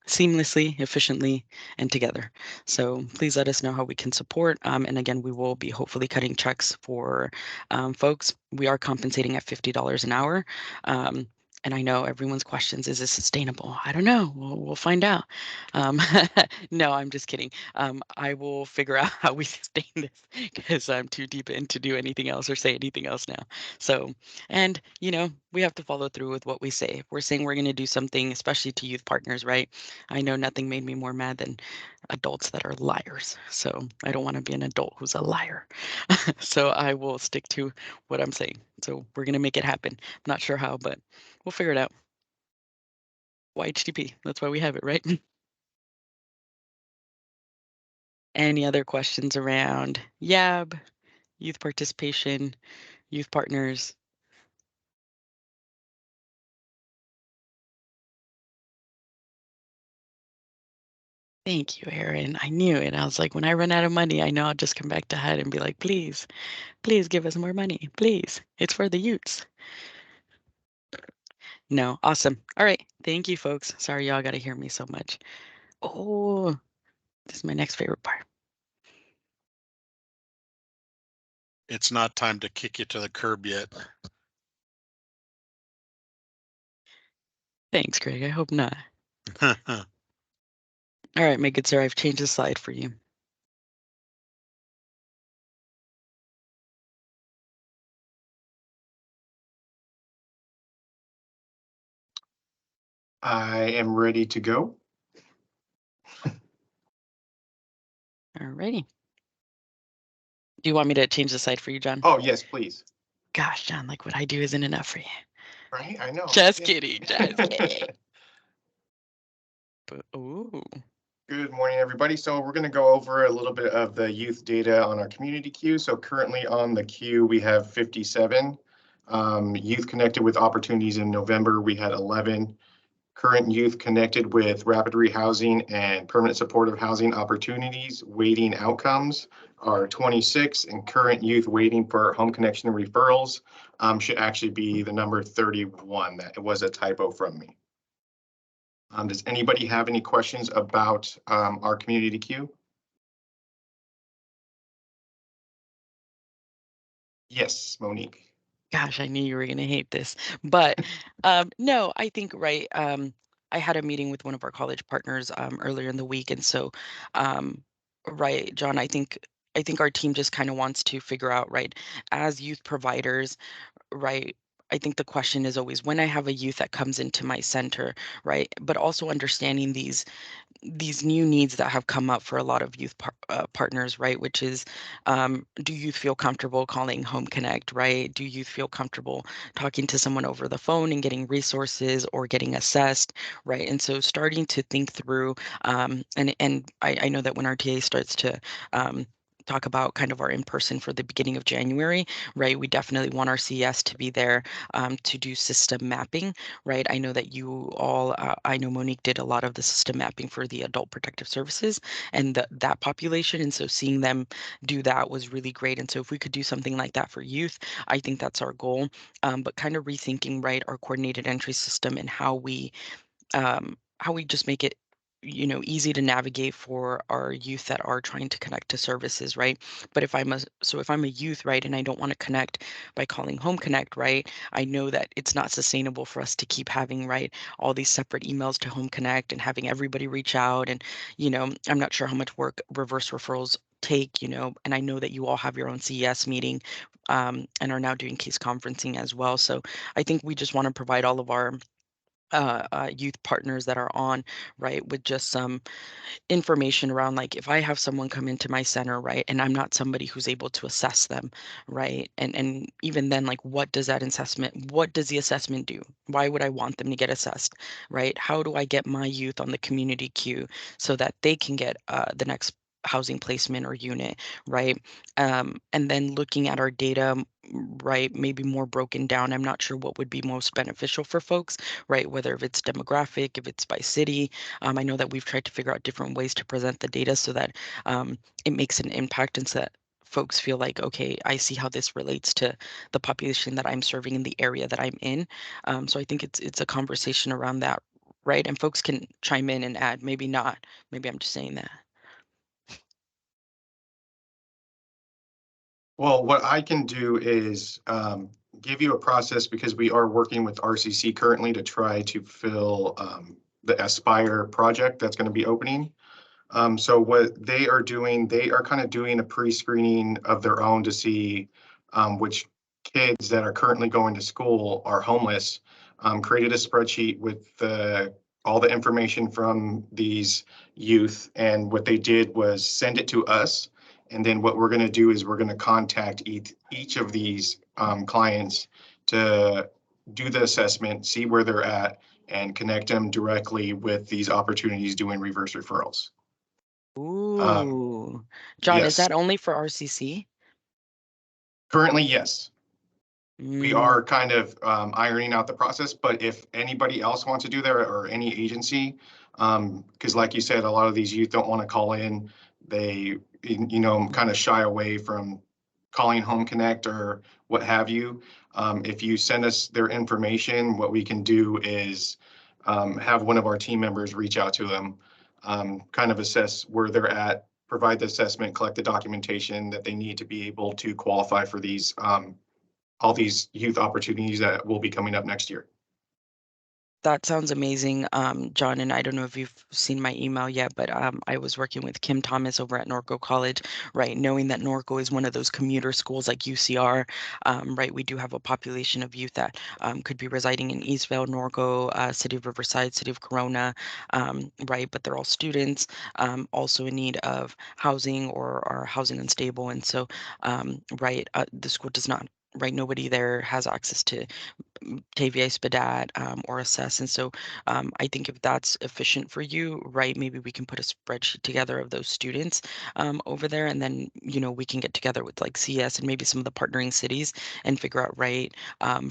seamlessly, efficiently, and together. So please let us know how we can support. And again, we will be hopefully cutting checks for folks. We are compensating at $50 an hour. And I know everyone's questions, is this sustainable? I don't know. We'll find out. No, I'm just kidding. I will figure out how we sustain this because I'm too deep in to do anything else or say anything else now. So, and we have to follow through with what we say. If we're saying we're going to do something, especially to youth partners, right? I know nothing made me more mad than adults that are liars. So I don't want to be an adult who's a liar. So I will stick to what I'm saying. So we're going to make it happen. I'm not sure how, but we'll figure it out. YHTP, that's why we have it, right? Any other questions around YAB, youth participation, youth partners? Thank you, Erin. I knew it. I was like, when I run out of money, I know I'll just come back to HUD and be like, please, please give us more money. Please. It's for the youths. No, awesome. All right. Thank you, folks. Sorry, y'all got to hear me so much. Oh, this is my next favorite part. It's not time to kick you to the curb yet. Thanks, Greg. I hope not. All right, my good sir, I've changed the slide for you. I am ready to go. All righty. Do you want me to change the slide for you, John? Oh, yes, please. Gosh, John, like what I do isn't enough for you. Right, I know. Just kidding, just kidding. But, ooh. Good morning, everybody. So we're going to go over a little bit of the youth data on our community queue. So currently on the queue, we have 57. Youth connected with opportunities in November, we had 11. Current youth connected with rapid rehousing and permanent supportive housing opportunities waiting outcomes are 26, and current youth waiting for home connection referrals should actually be the number 31. That it was a typo from me. Does anybody have any questions about our community queue? Yes, Monique. Gosh, I knew you were going to hate this, but no, I think, right. I had a meeting with one of our college partners earlier in the week. And so, right, John, I think our team just kind of wants to figure out, right, as youth providers, right, I think the question is always when I have a youth that comes into my center, right, but also understanding these new needs that have come up for a lot of youth partners, right? Which is, do you feel comfortable calling Home Connect, right? Do you feel comfortable talking to someone over the phone and getting resources or getting assessed, right? And so starting to think through, and I know that when our TA starts to talk about kind of our in-person for the beginning of January, right? We definitely want our CES to be there to do system mapping, right? I know that you all, I know Monique did a lot of the system mapping for the adult protective services and that population. And so seeing them do that was really great. And so if we could do something like that for youth, I think that's our goal. But kind of rethinking, right, our coordinated entry system and how we just make it easy to navigate for our youth that are trying to connect to services, right? But if I'm a youth, right, and I don't want to connect by calling Home Connect, right, I know that it's not sustainable for us to keep having, right, all these separate emails to Home Connect and having everybody reach out. And I'm not sure how much work reverse referrals take, and I know that you all have your own CES meeting and are now doing case conferencing as well. So I think we just want to provide all of our youth partners that are on, right, with just some information around, like, if I have someone come into my center, right, and I'm not somebody who's able to assess them, right, and even then, like, what does the assessment do? Why would I want them to get assessed, right? How do I get my youth on the community queue so that they can get the next housing placement or unit, right? And then looking at our data, right, maybe more broken down. I'm not sure what would be most beneficial for folks, right? Whether if it's demographic, if it's by city. I know that we've tried to figure out different ways to present the data so that it makes an impact and so that folks feel like, okay, I see how this relates to the population that I'm serving in the area that I'm in. So I think it's a conversation around that, right? And folks can chime in and add, maybe not. Maybe I'm just saying that. Well, what I can do is give you a process because we are working with RCC currently to try to fill the Aspire project that's going to be opening. So what they are doing, they are kind of doing a pre-screening of their own to see which kids that are currently going to school are homeless. Created a spreadsheet with all the information from these youth, and what they did was send it to us. And then what we're going to do is we're going to contact each of these clients to do the assessment, see where they're at, and connect them directly with these opportunities doing reverse referrals. Ooh, John, Yes. is that only for RCC? Currently, yes. We are kind of ironing out the process, but if anybody else wants to do that or any agency, because like you said, a lot of these youth don't want to call in. They, kind of shy away from calling Home Connect or what have you. If you send us their information, what we can do is have one of our team members reach out to them, kind of assess where they're at, provide the assessment, collect the documentation that they need to be able to qualify for these all these youth opportunities that will be coming up next year. That sounds amazing, John. And I don't know if you've seen my email yet, but I was working with Kim Thomas over at Norco College, right? Knowing that Norco is one of those commuter schools like UCR, right? We do have a population of youth that could be residing in Eastvale, Norco, City of Riverside, City of Corona, right? But they're all students, also in need of housing or are housing unstable. And so, right, the school does not, right? Nobody there has access to TVA Spadat or assess. And so I think if that's efficient for you, right, maybe we can put a spreadsheet together of those students over there. And then, we can get together with like CS and maybe some of the partnering cities and figure out, right,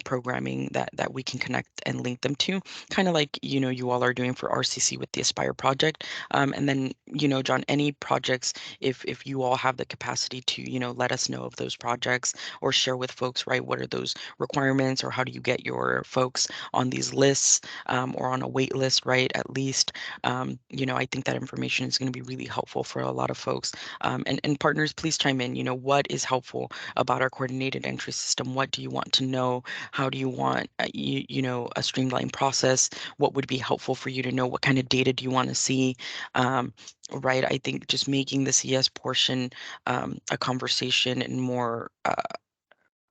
programming that we can connect and link them to, kind of like, you all are doing for RCC with the Aspire project. And then, John, any projects, if you all have the capacity to, let us know of those projects or share with folks, right, what are those requirements or how do you get your folks on these lists or on a wait list, right? At least, I think that information is going to be really helpful for a lot of folks. And partners, please chime in. What is helpful about our coordinated entry system? What do you want to know? How do you want, a streamlined process? What would be helpful for you to know? What kind of data do you want to see? Right. I think just making the CS portion a conversation and more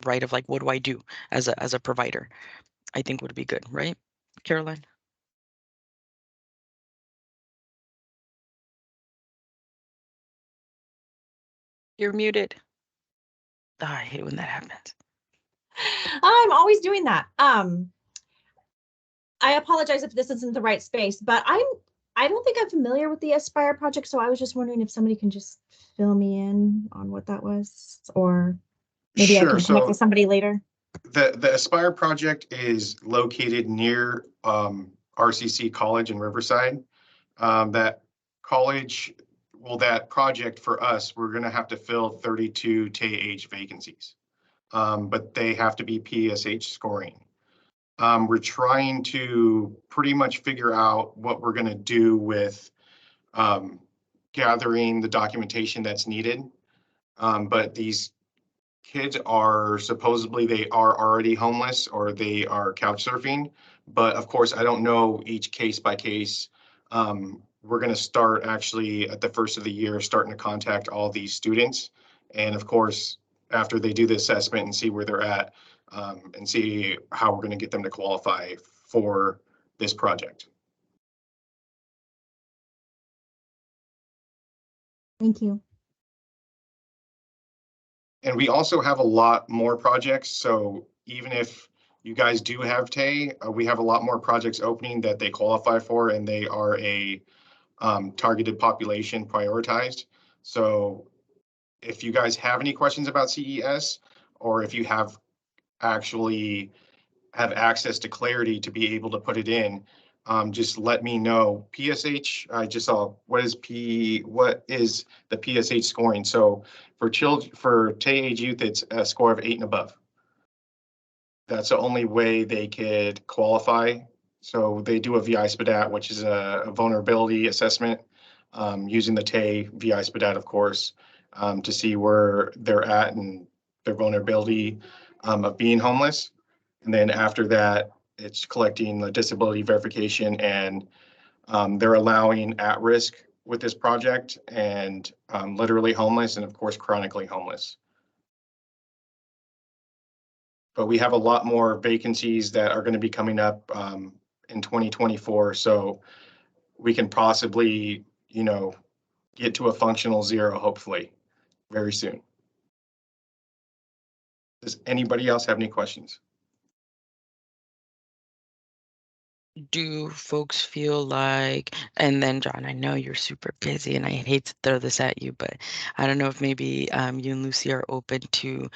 right of like, what do I do as a provider? I think would be good, right, Caroline? You're muted. Oh, I hate when that happens. I'm always doing that. I apologize if this isn't the right space, but I don't think I'm familiar with the Aspire project, so I was just wondering if somebody can just fill me in on what that was, or maybe I can connect with somebody later. The Aspire project is located near RCC College in Riverside. That college, that project for us, we're going to have to fill 32 TAH vacancies, but they have to be PSH scoring. We're trying to pretty much figure out what we're going to do with gathering the documentation that's needed. But these kids are supposedly they are already homeless or they are couch surfing. But of course, I don't know each case by case. We're going to start actually at the first of the year, starting to contact all these students. And of course, after they do the assessment and see where they're at and see how we're going to get them to qualify for this project. Thank you. And we also have a lot more projects. So even if you guys do have TAY, we have a lot more projects opening that they qualify for, and they are a targeted population prioritized. So if you guys have any questions about CES, or if you have actually have access to Clarity to be able to put it in, just let me know. PSH, I just saw, what is the PSH scoring? So for TAY age youth, it's a score of 8 and above. That's the only way they could qualify. So they do a VI-SPDAT, which is a vulnerability assessment, using the TAY VI-SPDAT, of course, to see where they're at and their vulnerability of being homeless. And then after that, it's collecting the disability verification, and they're allowing at risk with this project, and literally homeless, and of course, chronically homeless. But we have a lot more vacancies that are going to be coming up in 2024. So we can possibly, get to a functional 0, hopefully, very soon. Does anybody else have any questions? Do folks feel like, and then John, I know you're super busy and I hate to throw this at you, but I don't know if maybe you and Lucy are open to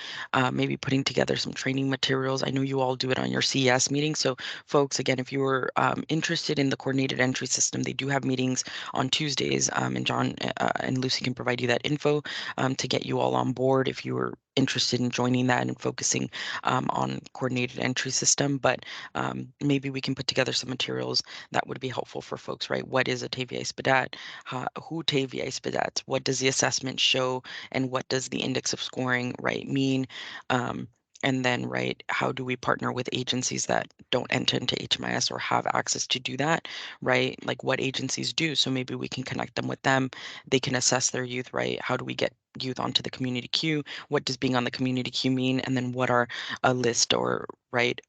maybe putting together some training materials. I know you all do it on your CES meeting. So folks, again, if you were interested in the coordinated entry system, they do have meetings on Tuesdays, and John and Lucy can provide you that info to get you all on board if you were interested in joining that and focusing on coordinated entry system. But maybe we can put together some materials that would be helpful for folks, right? What is a TAY VI-SPDAT? Who TAY VI-SPDATs? What does the assessment show? And what does the index of scoring, right, mean? And then, right, how do we partner with agencies that don't enter into HMIS or have access to do that, right? Like what agencies do. So maybe we can connect them with them. They can assess their youth, right? How do we get youth onto the community queue? What does being on the community queue mean? And then what are a list or, right,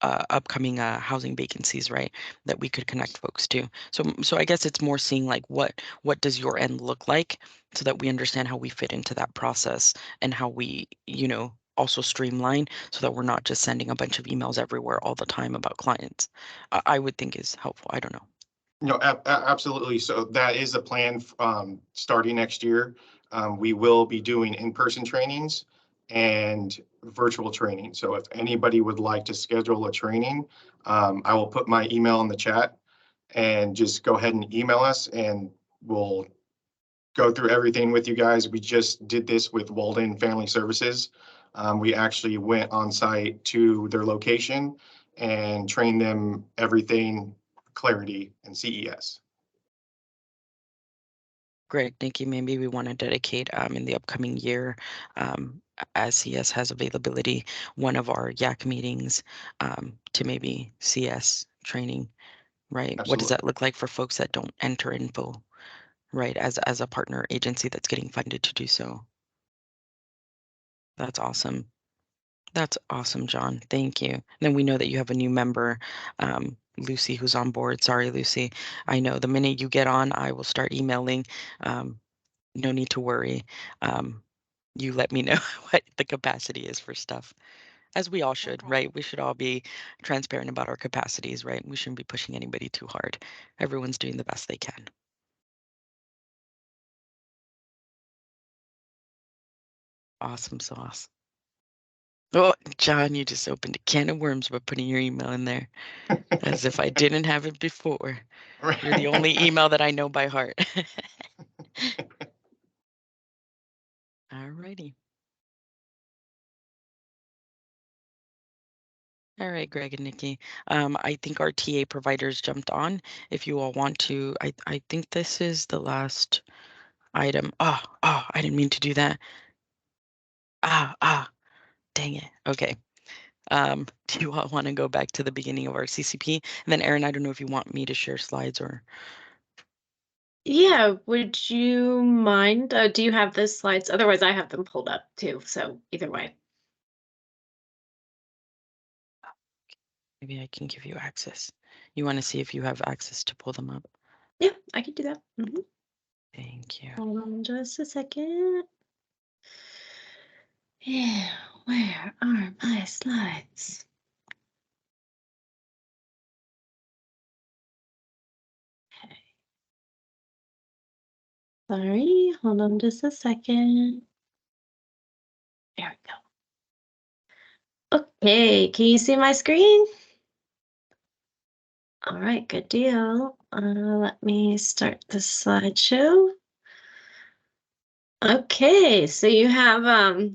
upcoming housing vacancies, right, that we could connect folks to. So I guess it's more seeing like what does your end look like, so that we understand how we fit into that process and how we, also streamline, so that we're not just sending a bunch of emails everywhere all the time about clients. I would think is helpful. I don't know. No, absolutely. So that is a plan starting next year. We will be doing in-person trainings and virtual training. So if anybody would like to schedule a training, I will put my email in the chat, and just go ahead and email us, and we'll go through everything with you guys. We just did this with Walden Family Services. We actually went on site to their location and trained them everything Clarity and CES. Great, thank you. Maybe we want to dedicate in the upcoming year, as CS has availability, one of our YAC meetings to maybe CS training, right? Absolutely. What does that look like for folks that don't enter info, right? As a partner agency that's getting funded to do so. That's awesome. That's awesome, John. Thank you. And then we know that you have a new member, Lucy, who's on board. Sorry, Lucy. I know the minute you get on, I will start emailing. No need to worry. You let me know what the capacity is for stuff, as we all should, right? We should all be transparent about our capacities, right? We shouldn't be pushing anybody too hard. Everyone's doing the best they can. Awesome sauce. Oh, John, you just opened a can of worms by putting your email in there, as if I didn't have it before. You're the only email that I know by heart. All righty. All right, Greg and Nikki. I think our TA providers jumped on. If you all want to, I think this is the last item. Oh, I didn't mean to do that. Dang it. Okay. Do you all want to go back to the beginning of our CCP? And then Erin, I don't know if you want me to share slides or. Yeah, would you mind? Do you have the slides? Otherwise, I have them pulled up too. So either way. Maybe I can give you access. You want to see if you have access to pull them up? Yeah, I can do that. Thank you. Hold on just a second. Yeah, where are my slides? Sorry, hold on just a second. There we go. Okay, can you see my screen? All right, good deal. Let me start the slideshow. Okay, so you have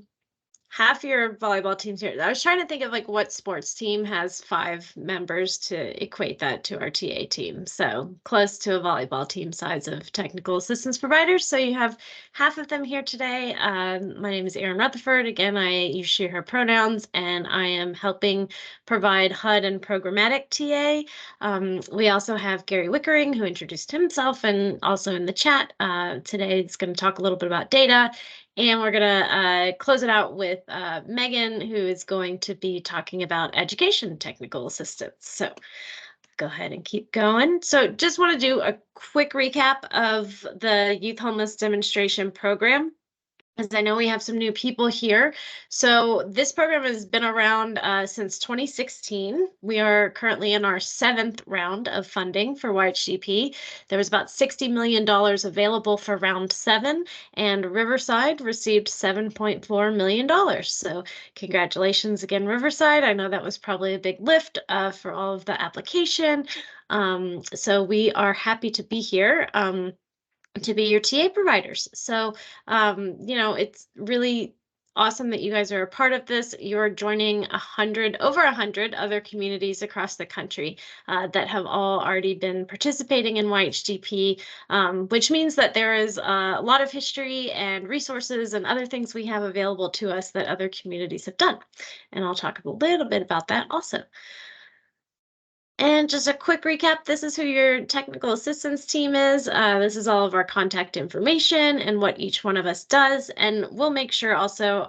half your volleyball teams here. I was trying to think of like what sports team has 5 members to equate that to our TA team. So close to a volleyball team size of technical assistance providers. So you have half of them here today. My name is Erin Rutherford. Again, I use she, her pronouns, and I am helping provide HUD and programmatic TA. We also have Gary Wickering, who introduced himself and also in the chat. Today is going to talk a little bit about data. And we're going to close it out with Megan, who is going to be talking about education technical assistance. So go ahead and keep going. So just want to do a quick recap of the Youth Homeless Demonstration Program, as I know we have some new people here. So this program has been around since 2016. We are currently in our 7th round of funding for YHDP. There was about $60 million available for round 7, and Riverside received $7.4 million. So congratulations again, Riverside. I know that was probably a big lift for all of the application. So we are happy to be here. To be your TA providers. So, you know, it's really awesome that you guys are a part of this. You're joining over 100 other communities across the country that have all already been participating in YHDP, which means that there is a lot of history and resources and other things we have available to us that other communities have done. And I'll talk a little bit about that also. And just a quick recap, this is who your technical assistance team is. This is all of our contact information and what each one of us does. And we'll make sure also,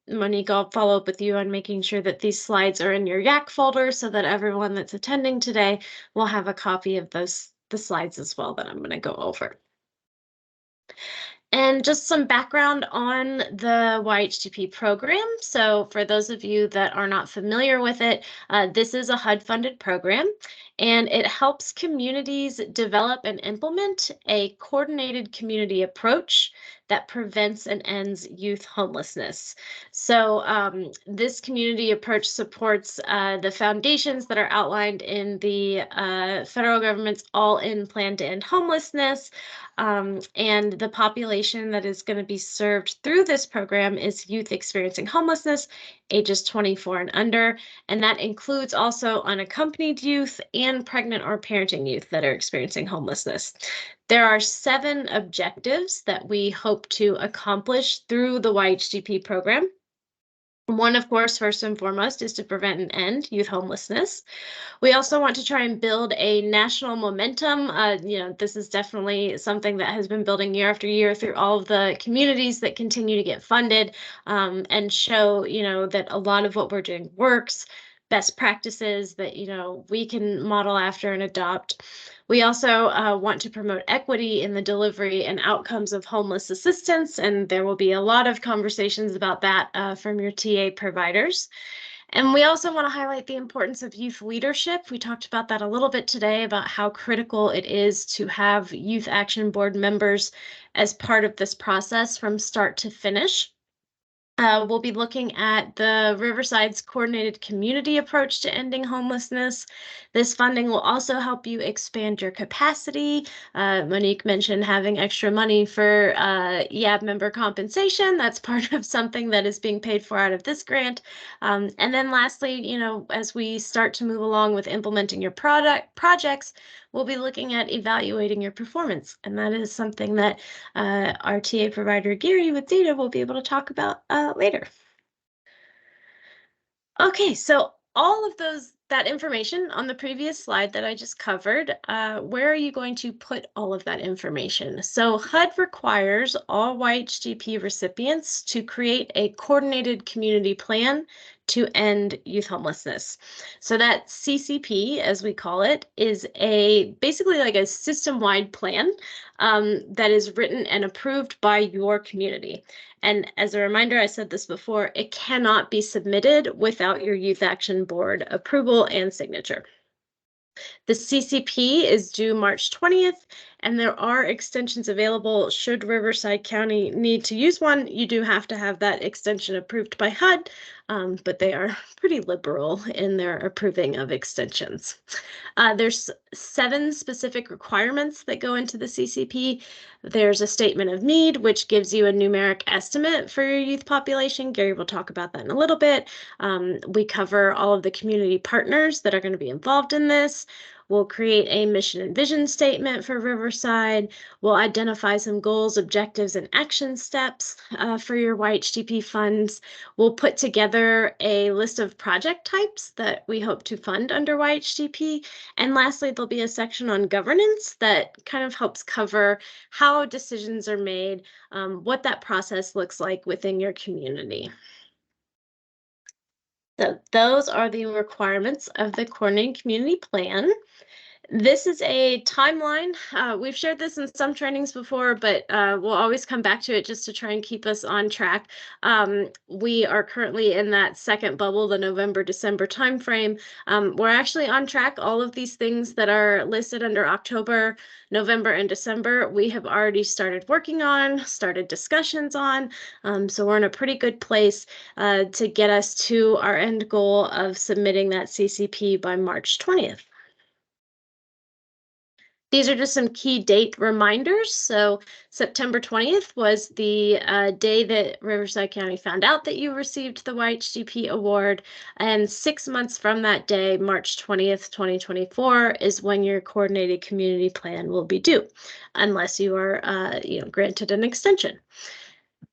Monique, I'll follow up with you on making sure that these slides are in your YAC folder so that everyone that's attending today will have a copy of the slides as well that I'm going to go over. And just some background on the YHDP program. So for those of you that are not familiar with it, this is a HUD-funded program, and it helps communities develop and implement a coordinated community approach that prevents and ends youth homelessness. So this community approach supports the foundations that are outlined in the federal government's All-In Plan to End Homelessness, and the population that is going to be served through this program is youth experiencing homelessness, ages 24 and under, and that includes also unaccompanied youth and pregnant or parenting youth that are experiencing homelessness. There are 7 objectives that we hope to accomplish through the YHDP program. One, of course, first and foremost, is to prevent and end youth homelessness. We also want to try and build a national momentum. You know, this is definitely something that has been building year after year through all of the communities that continue to get funded, and show, you know, that a lot of what we're doing works, best practices that, you know, we can model after and adopt. We also want to promote equity in the delivery and outcomes of homeless assistance, and there will be a lot of conversations about that from your TA providers. And we also want to highlight the importance of youth leadership. We talked about that a little bit today, about how critical it is to have Youth Action Board members as part of this process from start to finish. We'll be looking at the Riverside's coordinated community approach to ending homelessness. This funding will also help you expand your capacity. Monique mentioned having extra money for YAB member compensation. That's part of something that is being paid for out of this grant. And then lastly, you know, as we start to move along with implementing your projects, we'll be looking at evaluating your performance. And that is something that our TA provider, Gary, with data will be able to talk about later. Okay, so all of that information on the previous slide that I just covered, where are you going to put all of that information? So HUD requires all YHDP recipients to create a coordinated community plan to end youth homelessness. So that CCP, as we call it, is basically like a system-wide plan that is written and approved by your community. And as a reminder, I said this before, it cannot be submitted without your Youth Action Board approval and signature. The CCP is due March 20th, and there are extensions available should Riverside County need to use one. You do have to have that extension approved by HUD, but they are pretty liberal in their approving of extensions. There's 7 specific requirements that go into the CCP. There's a statement of need, which gives you a numeric estimate for your youth population. Gary will talk about that in a little bit. We cover all of the community partners that are going to be involved in this. We'll create a mission and vision statement for Riverside. We'll identify some goals, objectives, and action steps for your YHDP funds. We'll put together a list of project types that we hope to fund under YHDP. And lastly, there'll be a section on governance that kind of helps cover how decisions are made, what that process looks like within your community. So those are the requirements of the Coordinating Community Plan. This is a timeline. We've shared this in some trainings before, but we'll always come back to it just to try and keep us on track. We are currently in that second bubble, the November-December timeframe. We're actually on track. All of these things that are listed under October, November, and December, we have already started working on, started discussions on. So we're in a pretty good place to get us to our end goal of submitting that CCP by March 20th. These are just some key date reminders. So September 20th was the day that Riverside County found out that you received the YHDP award. And 6 months from that day, March 20th, 2024, is when your coordinated community plan will be due, unless you are granted an extension.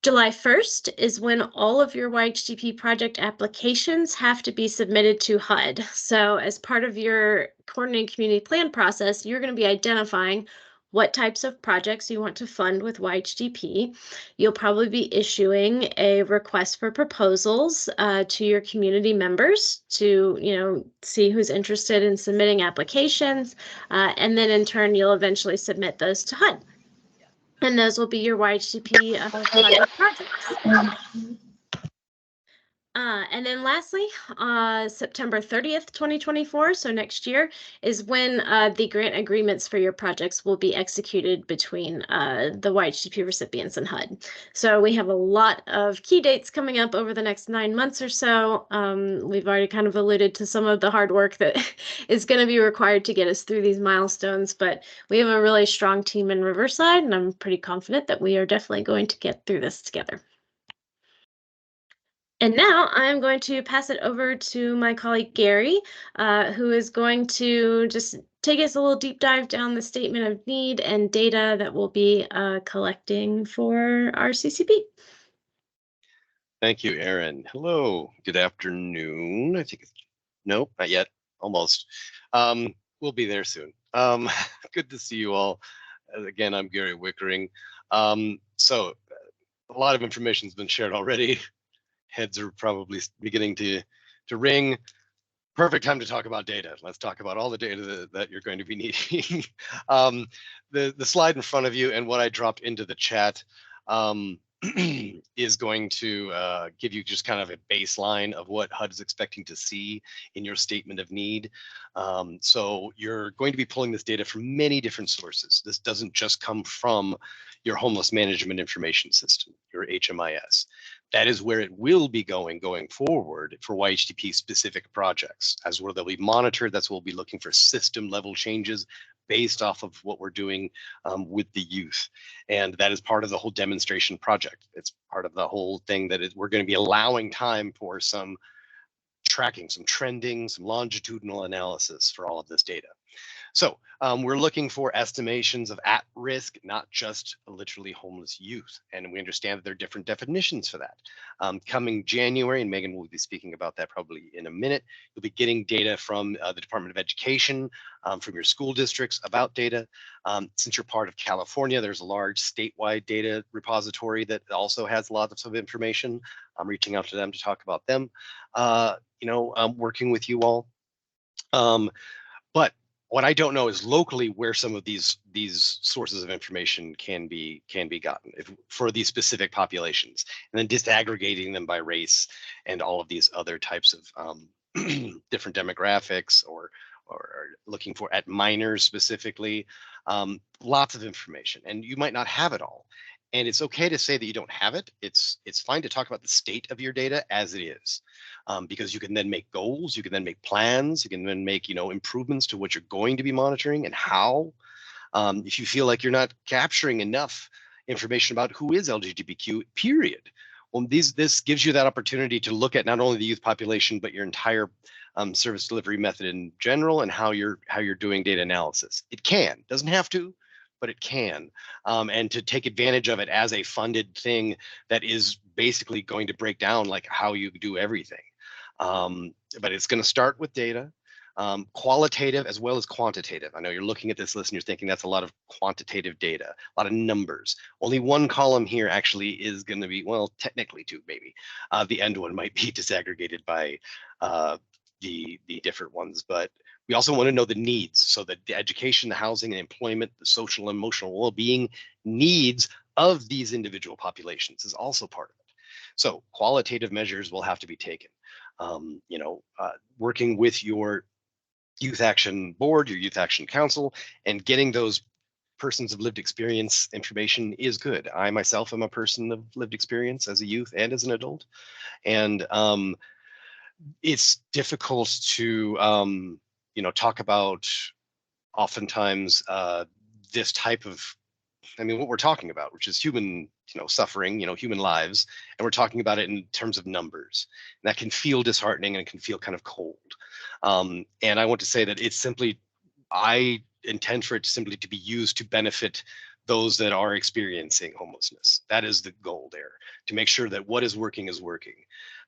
July 1st is when all of your YHDP project applications have to be submitted to HUD. So as part of your coordinated community plan process, you're going to be identifying what types of projects you want to fund with YHDP. You'll probably be issuing a request for proposals to your community members to, see who's interested in submitting applications. And then in turn, you'll eventually submit those to HUD. And those will be your YHDP funded projects. And then lastly, September 30th, 2024, so next year, is when the grant agreements for your projects will be executed between the YHDP recipients and HUD. So we have a lot of key dates coming up over the next 9 months or so. We've already kind of alluded to some of the hard work that is going to be required to get us through these milestones, but we have a really strong team in Riverside, and I'm pretty confident that we are definitely going to get through this together. And now I'm going to pass it over to my colleague Gary, who is going to just take us a little deep dive down the statement of need and data that we'll be collecting for our CCP. Thank you, Erin. Hello, good afternoon. I think it's, nope, not yet, almost. We'll be there soon. Good to see you all. Again, I'm Gary Wickering. So a lot of information has been shared already. Heads are probably beginning to ring. Perfect time to talk about data. Let's talk about all the data that you're going to be needing. The slide in front of you and what I dropped into the chat is going to give you just kind of a baseline of what HUD is expecting to see in your statement of need. So you're going to be pulling this data from many different sources. This doesn't just come from your homeless management information system, your HMIS. That is where it will be going forward for YHDP specific projects. As where they'll be monitored, that's where we'll be looking for system level changes based off of what we're doing with the youth. And that is part of the whole demonstration project. It's part of the whole thing that we're going to be allowing time for some tracking, some trending, some longitudinal analysis for all of this data. So we're looking for estimations of at risk, not just literally homeless youth. And we understand that there are different definitions for that. Coming January, and Megan will be speaking about that probably in a minute, you'll be getting data from the Department of Education, from your school districts about data. Since you're part of California, there's a large statewide data repository that also has lots of information. I'm reaching out to them to talk about them, working with you all. But what I don't know is locally where some of these sources of information can be gotten for these specific populations, and then disaggregating them by race and all of these other types of different demographics or or looking for at minors specifically. Lots of information, and you might not have it all. And it's okay to say that you don't have it. It's fine to talk about the state of your data as it is, because you can then make goals, you can then make plans, you can then make improvements to what you're going to be monitoring and how. If you feel like you're not capturing enough information about who is LGBTQ, period. Well, this gives you that opportunity to look at not only the youth population, but your entire service delivery method in general and how you're doing data analysis. It can, doesn't have to, but it can, and to take advantage of it as a funded thing that is basically going to break down like how you do everything. But it's going to start with data, qualitative as well as quantitative. I know you're looking at this list and you're thinking that's a lot of quantitative data, a lot of numbers. Only one column here actually is going to be, well, technically two, maybe. The end one might be disaggregated by the different ones, but we also want to know the needs, so that the education, the housing and employment, the social and emotional well-being needs of these individual populations is also part of it. So qualitative measures will have to be taken. Working with your youth action board, your youth action council, and getting those persons of lived experience information is good. I myself am a person of lived experience as a youth and as an adult, and it's difficult to talk about oftentimes this type of, what we're talking about, which is human suffering, human lives, and we're talking about it in terms of numbers. And that can feel disheartening and it can feel kind of cold. And I want to say that it's simply, I intend for it simply to be used to benefit those that are experiencing homelessness. That is the goal there, to make sure that what is working,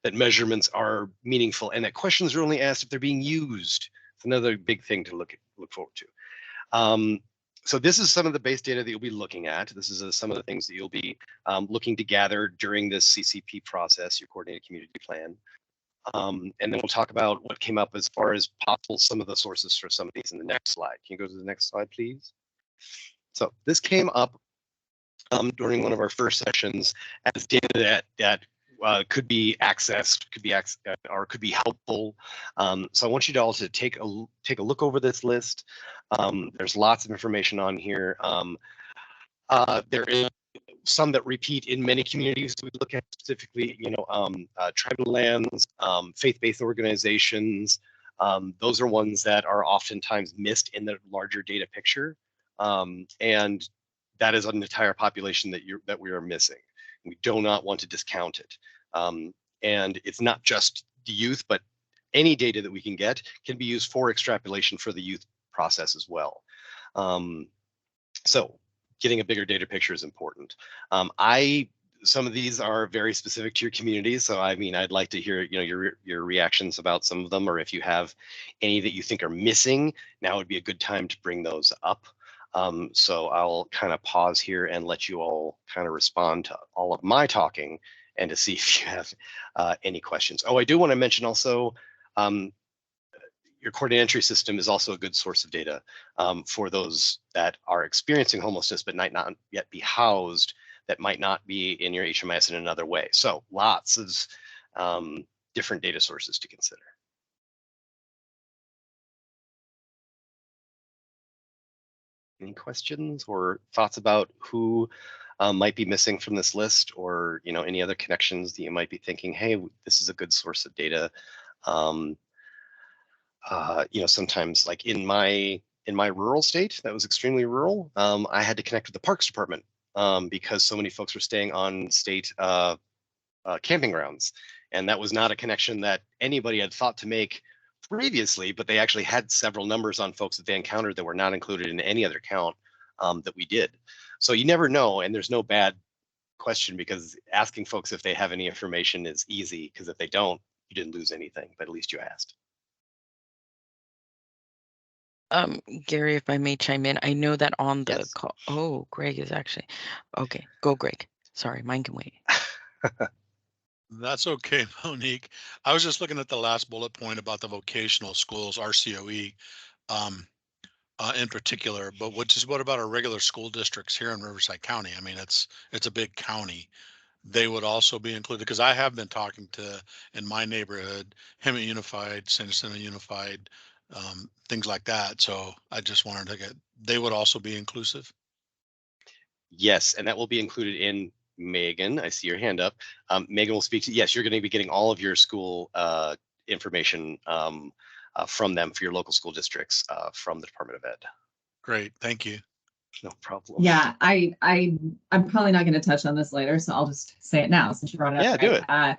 that measurements are meaningful, and that questions are only asked if they're being used. It's another big thing to look forward to. So this is some of the base data that you'll be looking at. This is some of the things that you'll be looking to gather during this CCP process, your coordinated community plan. And then we'll talk about what came up as far as possible, some of the sources for some of these in the next slide. Can you go to the next slide, please? So this came up during one of our first sessions as data that could be accessed, or could be helpful. So I want you all to take a look over this list. There's lots of information on here. There is some that repeat in many communities. We look at specifically, tribal lands, faith-based organizations. Those are ones that are oftentimes missed in the larger data picture, and that is an entire population that we are missing. We do not want to discount it. And it's not just the youth, but any data that we can get can be used for extrapolation for the youth process as well. So getting a bigger data picture is important. Some of these are very specific to your community, so I'd like to hear your reactions about some of them, or if you have any that you think are missing, now would be a good time to bring those up. So I'll kind of pause here and let you all kind of respond to all of my talking and to see if you have any questions. Oh, I do want to mention also, your coordinated entry system is also a good source of data for those that are experiencing homelessness but might not yet be housed, that might not be in your HMIS in another way. So lots of different data sources to consider. Any questions or thoughts about who might be missing from this list, or any other connections that you might be thinking, hey, this is a good source of data? Sometimes like in my rural state that was extremely rural, I had to connect with the Parks Department because so many folks were staying on state camping grounds, and that was not a connection that anybody had thought to make previously, but they actually had several numbers on folks that they encountered that were not included in any other count that we did. So you never know, and there's no bad question, because asking folks if they have any information is easy, because if they don't, you didn't lose anything, but at least you asked. Gary, if I may chime in, I know that on the Yes. call. Oh, Greg is actually okay. Go, Greg. Sorry, mine can wait. That's okay, Monique. I was just looking at the last bullet point about the vocational schools, RCOE, in particular. But what about our regular school districts here in Riverside County? It's a big county. They would also be included, because I have been talking to, in my neighborhood, Hemet Unified, San Jacinto Unified, things like that. So I just wanted to they would also be inclusive. Yes, and that will be included in Megan. I see your hand up. Megan will speak to, yes, you're going to be getting all of your school information from them for your local school districts from the Department of Ed. Great, thank you. No problem. Yeah, I'm probably not going to touch on this later, so I'll just say it now since you brought it up. Yeah, do it.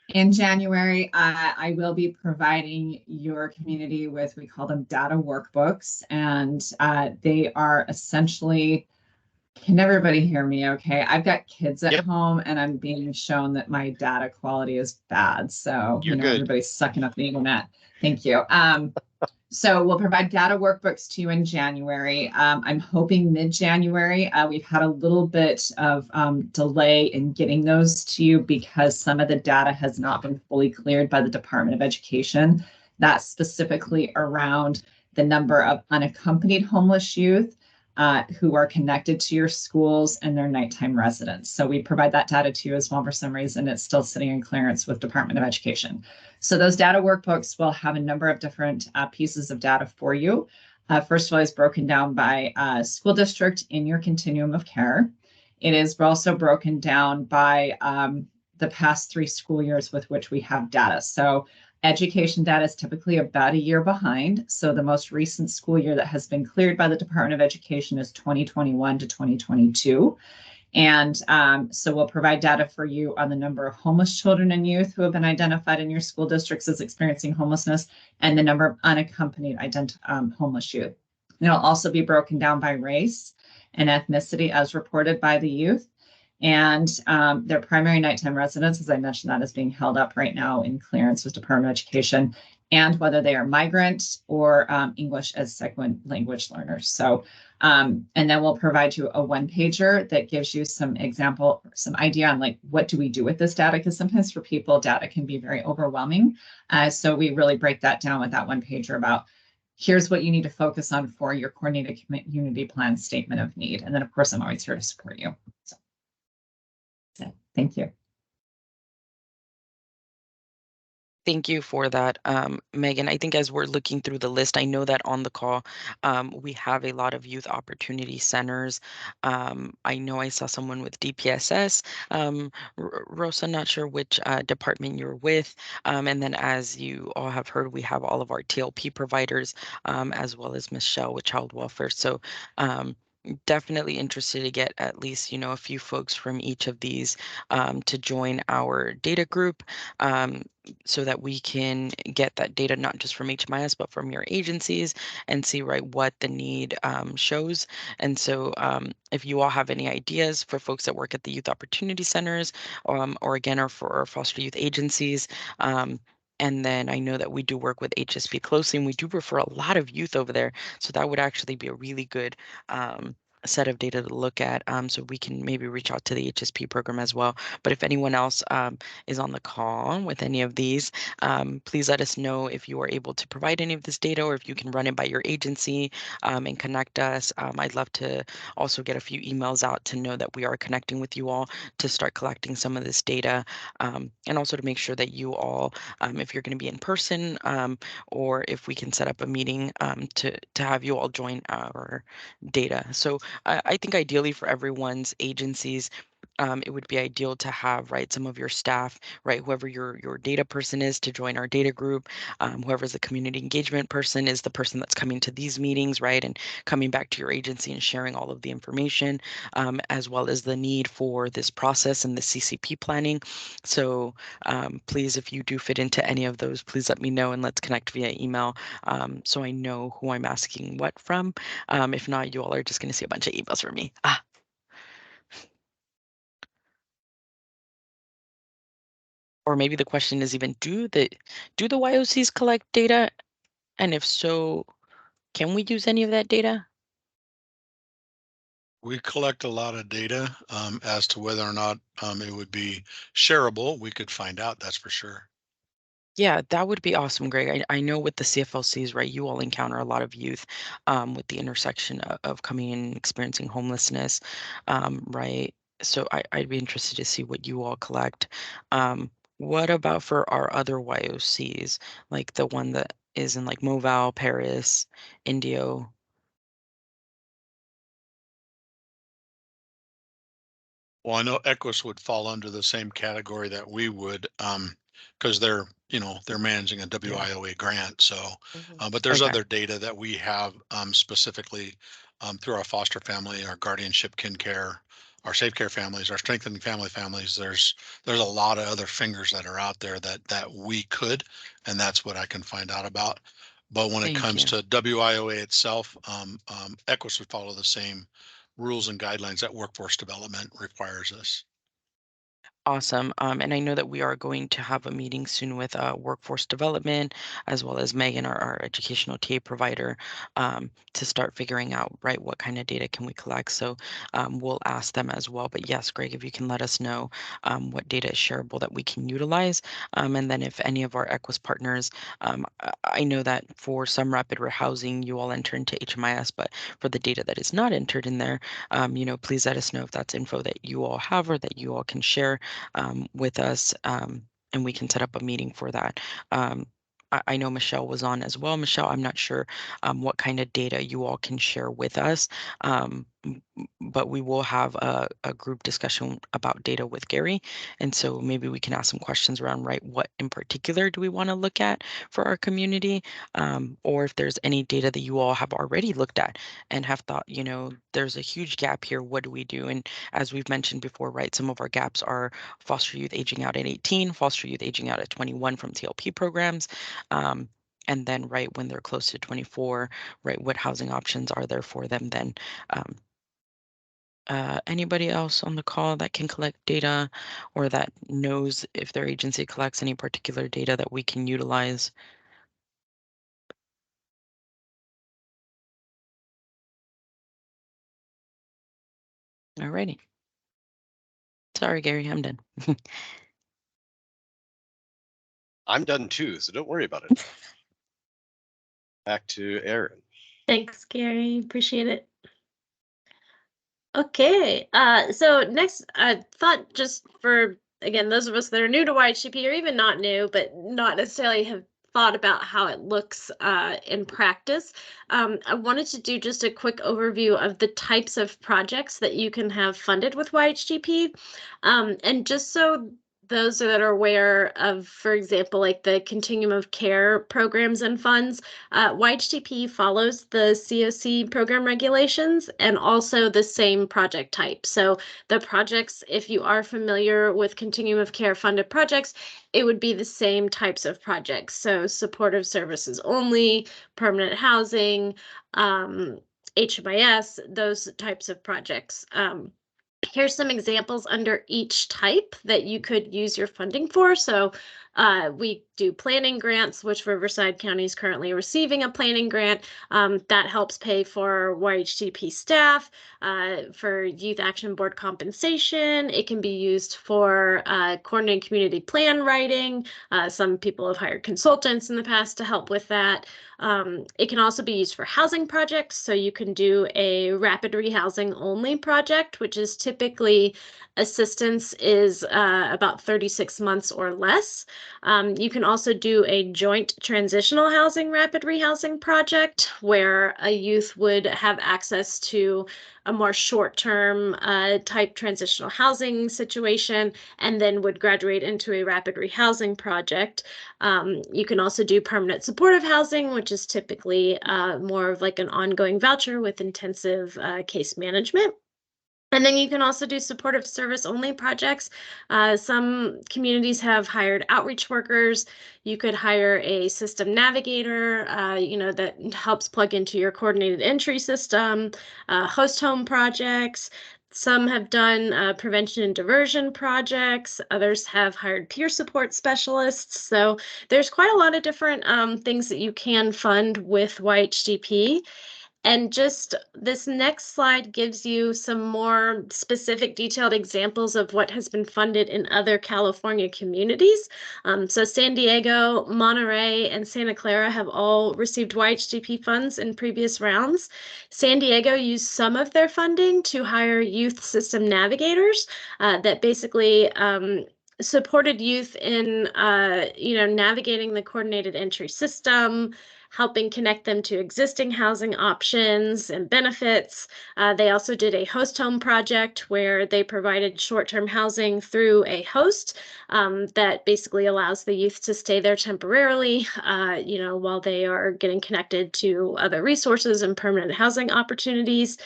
In January, I will be providing your community with, we call them data workbooks, and they are essentially, can everybody hear me okay? I've got kids at home and I'm being shown that my data quality is bad. So, You're good. Everybody's sucking up the internet. Thank you. So we'll provide data workbooks to you in January. I'm hoping mid-January. We've had a little bit of delay in getting those to you because some of the data has not been fully cleared by the Department of Education. That's specifically around the number of unaccompanied homeless youth who are connected to your schools and their nighttime residents. So we provide that data to you as well. For some reason, it's still sitting in clearance with Department of Education. So those data workbooks will have a number of different pieces of data for you. First of all, it's broken down by school district in your continuum of care. It is also broken down by the past 3 school years with which we have data. So education data is typically about a year behind. So the most recent school year that has been cleared by the Department of Education is 2021 to 2022. And so we'll provide data for you on the number of homeless children and youth who have been identified in your school districts as experiencing homelessness and the number of unaccompanied homeless youth. And it'll also be broken down by race and ethnicity as reported by the youth. And their primary nighttime residence, as I mentioned, that is being held up right now in clearance with Department of Education, and whether they are migrant or English as second language learners. So, and then we'll provide you a 1-pager that gives you some idea on like, what do we do with this data? Because sometimes for people, data can be very overwhelming. So we really break that down with that 1-pager about here's what you need to focus on for your coordinated community plan statement of need. And then of course, I'm always here to support you. So, thank you. Thank you for that, Megan. I think as we're looking through the list, I know that on the call, we have a lot of youth opportunity centers. I know I saw someone with DPSS. Rosa, not sure which department you're with. And then as you all have heard, we have all of our TLP providers, as well as Michelle with Child Welfare. So definitely interested to get at least, a few folks from each of these to join our data group. So that we can get that data not just from HMIS, but from your agencies and see what the need shows. And so if you all have any ideas for folks that work at the youth opportunity centers or again, or for our foster youth agencies, and then I know that we do work with HSP closely and we do refer a lot of youth over there. So that would actually be a really good set of data to look at, so we can maybe reach out to the HSP program as well. But if anyone else is on the call with any of these, please let us know if you are able to provide any of this data or if you can run it by your agency and connect us. I'd love to also get a few emails out to know that we are connecting with you all to start collecting some of this data, and also to make sure that you all, if you're going to be in person, or if we can set up a meeting to have you all join our data. So I think ideally for everyone's agencies, it would be ideal to have some of your staff, whoever your data person is, to join our data group. Whoever's the community engagement person is the person that's coming to these meetings, and coming back to your agency and sharing all of the information, as well as the need for this process and the CCP planning. So please, if you do fit into any of those, please let me know and let's connect via email, so I know who I'm asking what from. If not, you all are just going to see a bunch of emails from me. Or maybe the question is even, do the YOCs collect data? And if so, can we use any of that data? We collect a lot of data as to whether or not it would be shareable. We could find out, that's for sure. Yeah, that would be awesome, Greg. I know with the CFLCs, you all encounter a lot of youth with the intersection of coming in and experiencing homelessness, right? So I'd be interested to see what you all collect. What about for our other YOCs, like the one that is in like Moval, Paris, Indio? Well, I know Equus would fall under the same category that we would, because they're, they're managing a WIOA grant. So, but there's Okay. other data that we have specifically through our foster family, our guardianship kin care, our safe care families, our strengthening families. There's a lot of other fingers that are out there that we could, and that's what I can find out about. But when it Thank comes you. to WIOA itself, Equus would follow the same rules and guidelines that workforce development requires us. Awesome. And I know that we are going to have a meeting soon with workforce development, as well as Megan, our educational TA provider, to start figuring out, right, what kind of data can we collect. So we'll ask them as well. But yes, Greg, if you can let us know what data is shareable that we can utilize. And then if any of our Equus partners, I know that for some rapid rehousing, you all enter into HMIS, but for the data that is not entered in there, please let us know if that's info that you all have or that you all can share with us, and we can set up a meeting for that. I know Michelle was on as well. Michelle, I'm not sure what kind of data you all can share with us, but we will have a group discussion about data with Gary. And so maybe we can ask some questions around, right, what in particular do we want to look at for our community, or if there's any data that you all have already looked at and have thought, there's a huge gap here, what do we do? And as we've mentioned before, right, some of our gaps are foster youth aging out at 18, foster youth aging out at 21 from TLP programs. And then, right, when they're close to 24, right, what housing options are there for them then? Anybody else on the call that can collect data or that knows if their agency collects any particular data that we can utilize? Alrighty. Sorry, Gary, I'm done. I'm done too, so don't worry about it. Back to Erin. Thanks, Gary. Appreciate it. Okay, so next, I thought just for, again, those of us that are new to YHCP or even not new, but not necessarily have thought about how it looks in practice, I wanted to do just a quick overview of the types of projects that you can have funded with YHGP. And just so those that are aware of, for example, like the continuum of care programs and funds, YHTP follows the COC program regulations and also the same project type. So the projects, if you are familiar with continuum of care funded projects, it would be the same types of projects. So supportive services only, permanent housing, HMIS, those types of projects. Here's some examples under each type that you could use your funding for. So we do planning grants, which Riverside County is currently receiving a planning grant. That helps pay for YHCP staff, for Youth Action Board compensation. It can be used for coordinating community plan writing. Some people have hired consultants in the past to help with that. It can also be used for housing projects. So you can do a rapid rehousing only project, which is typically assistance is about 36 months or less. You can also do a joint transitional housing rapid rehousing project where a youth would have access to a more short-term type transitional housing situation and then would graduate into a rapid rehousing project. You can also do permanent supportive housing, which is typically more of like an ongoing voucher with intensive case management. And then you can also do supportive service only projects. Some communities have hired outreach workers. You could hire a system navigator, that helps plug into your coordinated entry system, host home projects. Some have done prevention and diversion projects. Others have hired peer support specialists. So there's quite a lot of different things that you can fund with YHGP. And just this next slide gives you some more specific detailed examples of what has been funded in other California communities. So San Diego, Monterey, and Santa Clara have all received YHGP funds in previous rounds. San Diego used some of their funding to hire youth system navigators that basically supported youth in, navigating the coordinated entry system, helping connect them to existing housing options and benefits. They also did a host home project where they provided short-term housing through a host that basically allows the youth to stay there temporarily, while they are getting connected to other resources and permanent housing opportunities.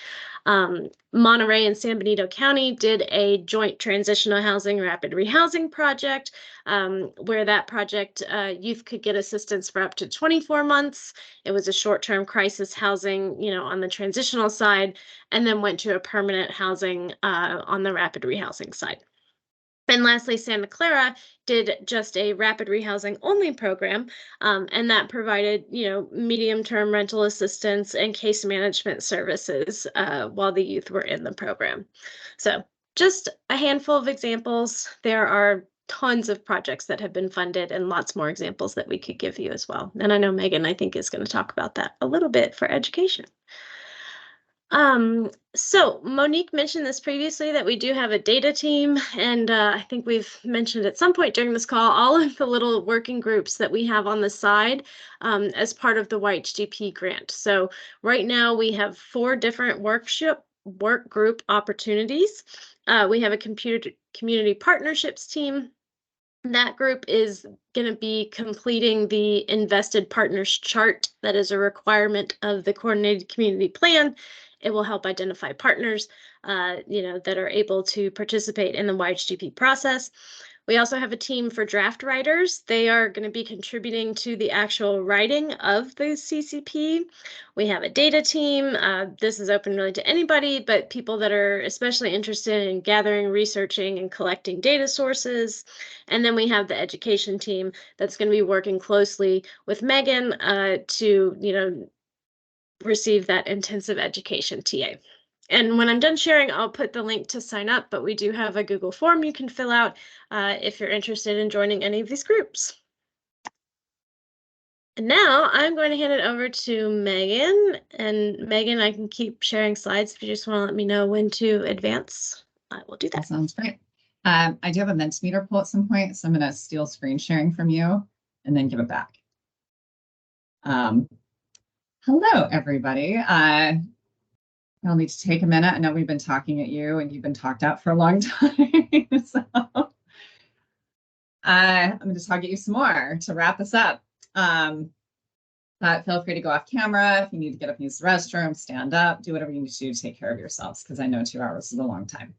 Monterey and San Benito County did a joint transitional housing rapid rehousing project where that project youth could get assistance for up to 24 months. It was a short-term crisis housing, on the transitional side, and then went to a permanent housing on the rapid rehousing side. And lastly, Santa Clara did just a rapid rehousing only program, and that provided, medium-term rental assistance and case management services while the youth were in the program. So just a handful of examples. There are tons of projects that have been funded and lots more examples that we could give you as well. And I know Megan, I think, is going to talk about that a little bit for education. So Monique mentioned this previously that we do have a data team, and I think we've mentioned at some point during this call all of the little working groups that we have on the side as part of the YHDP grant. So right now we have 4 different work group opportunities. We have a community partnerships team. That group is going to be completing the invested partners chart that is a requirement of the coordinated community plan. It will help identify partners, that are able to participate in the YHDP process. We also have a team for draft writers. They are going to be contributing to the actual writing of the CCP. We have a data team. This is open really to anybody, but people that are especially interested in gathering, researching, and collecting data sources. And then we have the education team that's going to be working closely with Megan to, receive that intensive education TA. And when I'm done sharing, I'll put the link to sign up, but we do have a Google form you can fill out if you're interested in joining any of these groups. And now I'm going to hand it over to Megan. And Megan, I can keep sharing slides if you just want to let me know when to advance. I will do that. That sounds great. I do have a Mentimeter pull at some point, so I'm going to steal screen sharing from you and then give it back. Hello, everybody. I'll need to take a minute. I know we've been talking at you and you've been talked out for a long time. So I'm going to talk at you some more to wrap this up. But feel free to go off camera. If you need to get up and use the restroom, stand up, do whatever you need to do to take care of yourselves, because I know 2 hours is a long time.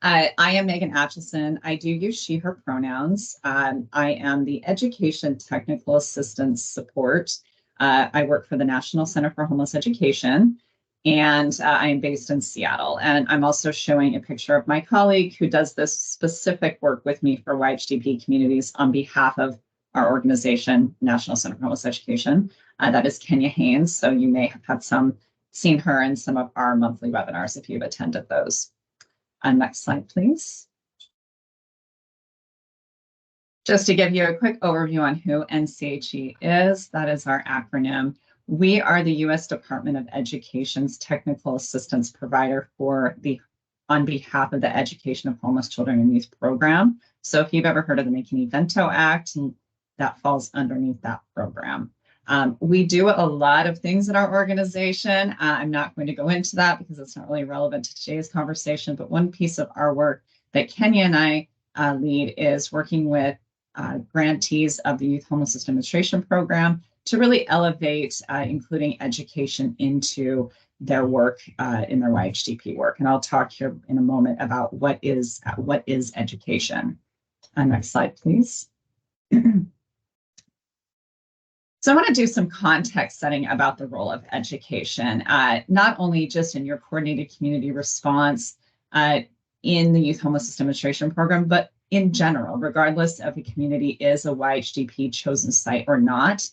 I am Megan Atchison. I do use she, her pronouns. I am the Education Technical Assistance Support. I work for the National Center for Homeless Education, and I am based in Seattle. And I'm also showing a picture of my colleague who does this specific work with me for YHDP communities on behalf of our organization, National Center for Homeless Education. That is Kenya Haynes. So you may have had seen her in some of our monthly webinars if you've attended those. Next slide, please. Just to give you a quick overview on who NCHE is, that is our acronym. We are the U.S. Department of Education's technical assistance provider on behalf of the Education of Homeless Children and Youth program. So if you've ever heard of the McKinney-Vento Act, that falls underneath that program. We do a lot of things at our organization. I'm not going to go into that because it's not really relevant to today's conversation, but one piece of our work that Kenya and I lead is working with grantees of the Youth Homelessness Administration Program to really elevate, including education into their work in their YHDP work. And I'll talk here in a moment about what is education. Next slide, please. So I want to do some context setting about the role of education, not only just in your coordinated community response in the Youth Homelessness Administration Program, but in general, regardless if a community is a YHDP chosen site or not.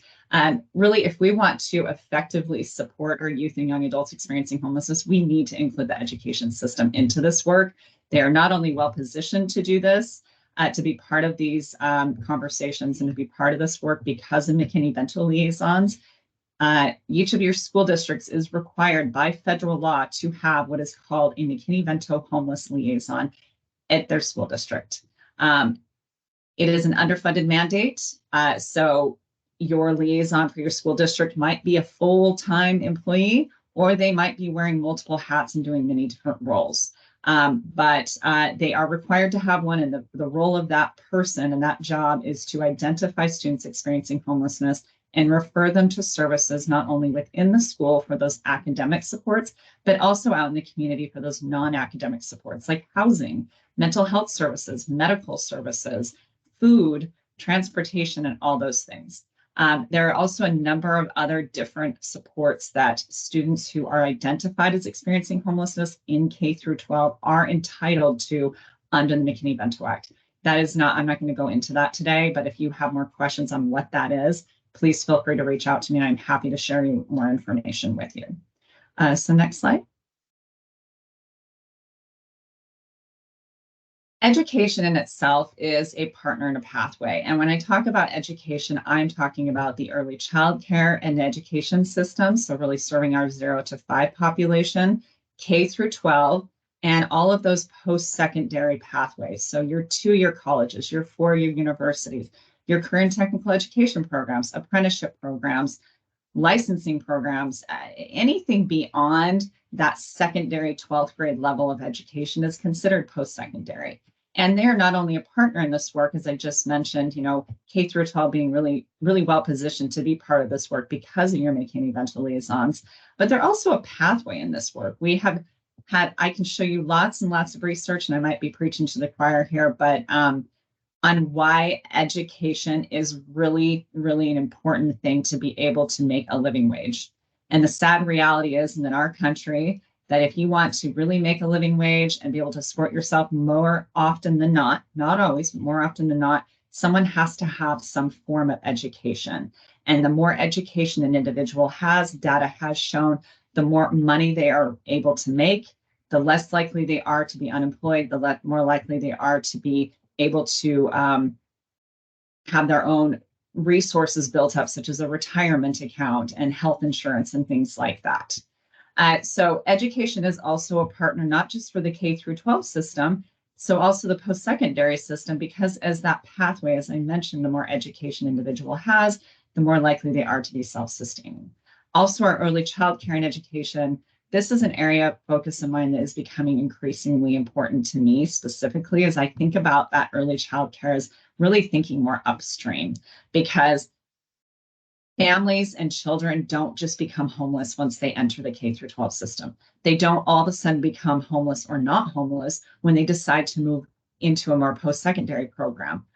Really, if we want to effectively support our youth and young adults experiencing homelessness, we need to include the education system into this work. They are not only well positioned to do this, to be part of these conversations and to be part of this work because of McKinney-Vento liaisons. Each of your school districts is required by federal law to have what is called a McKinney-Vento homeless liaison at their school district. It is an underfunded mandate. So your liaison for your school district might be a full-time employee, or they might be wearing multiple hats and doing many different roles. But they are required to have one, and the role of that person and that job is to identify students experiencing homelessness and refer them to services not only within the school for those academic supports, but also out in the community for those non-academic supports like housing, mental health services, medical services, food, transportation, and all those things. There are also a number of other different supports that students who are identified as experiencing homelessness in K through 12 are entitled to under the McKinney-Vento Act. That is not, I'm not going to go into that today, but if you have more questions on what that is, please feel free to reach out to me. I'm happy to share more information with you. So next slide. Education in itself is a partner in a pathway. And when I talk about education, I'm talking about the early child care and education system. So really serving our 0 to 5 population, K through 12, and all of those post-secondary pathways. So your 2-year colleges, your 4-year universities, your career and technical education programs, apprenticeship programs, licensing programs, anything beyond that secondary 12th grade level of education is considered post-secondary. And they're not only a partner in this work, as I just mentioned, you know, K through 12 being really, really well positioned to be part of this work because of your McKinney-Vento liaisons, but they're also a pathway in this work. We have had, I can show you lots and lots of research, and I might be preaching to the choir here, but on why education is really, really an important thing to be able to make a living wage. And the sad reality is in our country that if you want to really make a living wage and be able to support yourself more often than not always, but more often than not, someone has to have some form of education. And the more education an individual has, data has shown, the more money they are able to make, the less likely they are to be unemployed, the more likely they are to be able to have their own resources built up, such as a retirement account and health insurance and things like that. So education is also a partner, not just for the K through 12 system, so also the post-secondary system, because as that pathway, as I mentioned, the more education an individual has, the more likely they are to be self-sustaining. Also, our early child care and education, this is an area of focus of mine that is becoming increasingly important to me, specifically as I think about that early child care as really thinking more upstream, because families and children don't just become homeless once they enter the K through 12 system. They don't all of a sudden become homeless or not homeless when they decide to move into a more post-secondary program.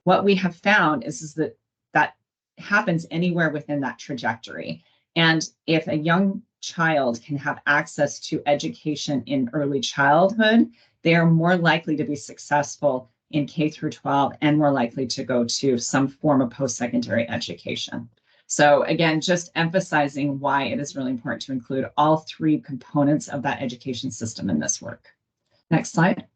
What we have found is that that happens anywhere within that trajectory. And if a young child can have access to education in early childhood, they are more likely to be successful in K through 12 and more likely to go to some form of post-secondary education. So again, just emphasizing why it is really important to include all 3 components of that education system in this work. Next slide.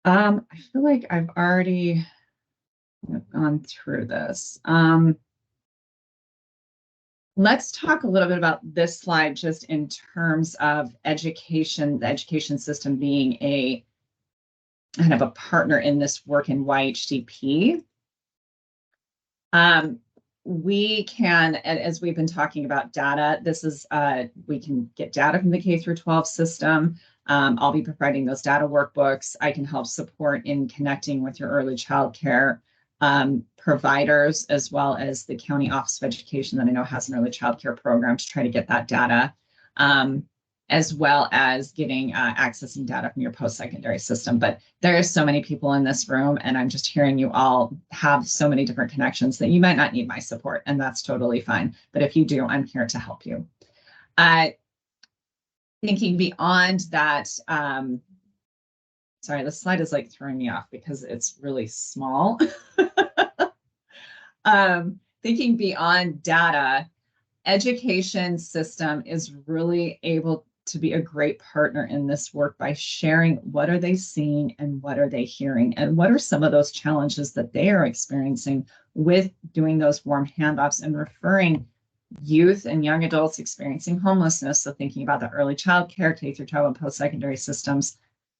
I feel like I've already gone through this. Let's talk a little bit about this slide just in terms of education, the education system being a kind of a partner in this work in YHDP. We can, as we've been talking about data, this is, we can get data from the K through 12 system. I'll be providing those data workbooks. I can help support in connecting with your early child care providers, as well as the County Office of Education that I know has an early child care program to try to get that data, as well as getting accessing data from your post-secondary system. But there are so many people in this room, and I'm just hearing you all have so many different connections that you might not need my support, and that's totally fine. But if you do, I'm here to help you. Thinking beyond that, sorry, this slide is like throwing me off because it's really small. Thinking beyond data, education system is really able to be a great partner in this work by sharing what are they seeing and what are they hearing and what are some of those challenges that they are experiencing with doing those warm handoffs and referring youth and young adults experiencing homelessness. So thinking about the early child care, K through 12 and post-secondary systems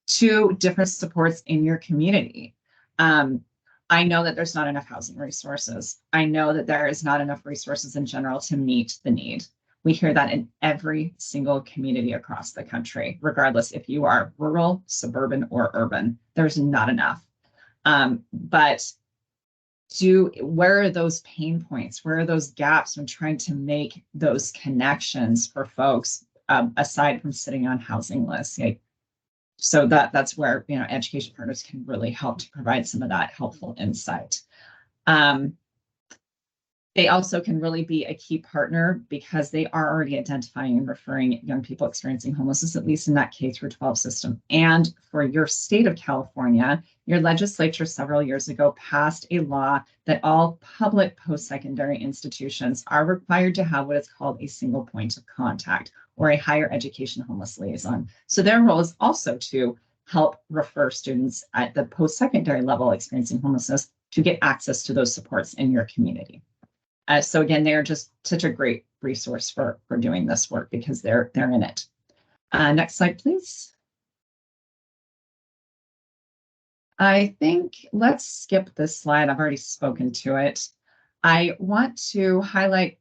to different supports in your community. I know that there's not enough housing resources. I know that there is not enough resources in general to meet the need. We hear that in every single community across the country, regardless if you are rural, suburban, or urban. There's not enough. But where are those pain points? Where are those gaps when trying to make those connections for folks, aside from sitting on housing lists? So that's where, education partners can really help to provide some of that helpful insight. They also can really be a key partner because they are already identifying and referring young people experiencing homelessness, at least in that K through 12 system. And for your state of California, your legislature several years ago passed a law that all public post-secondary institutions are required to have what is called a single point of contact, or a higher education homeless liaison. So their role is also to help refer students at the post-secondary level experiencing homelessness to get access to those supports in your community. So again, they're just such a great resource for doing this work because they're in it. Next slide, please. I think let's skip this slide. I've already spoken to it. I want to highlight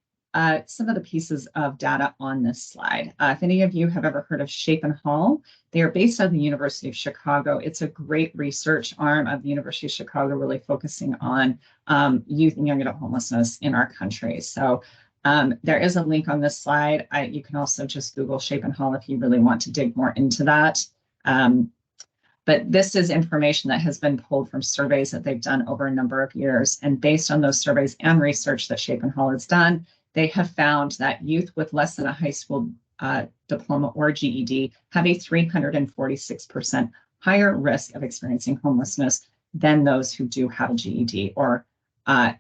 some of the pieces of data on this slide. If any of you have ever heard of Shape and Hall, they are based out of the University of Chicago. It's a great research arm of the University of Chicago, really focusing on youth and young adult homelessness in our country. So there is a link on this slide. You can also just Google Shape and Hall if you really want to dig more into that. But this is information that has been pulled from surveys that they've done over a number of years. And based on those surveys and research that Shape and Hall has done, they have found that youth with less than a high school diploma or GED have a 346% higher risk of experiencing homelessness than those who do have a GED or a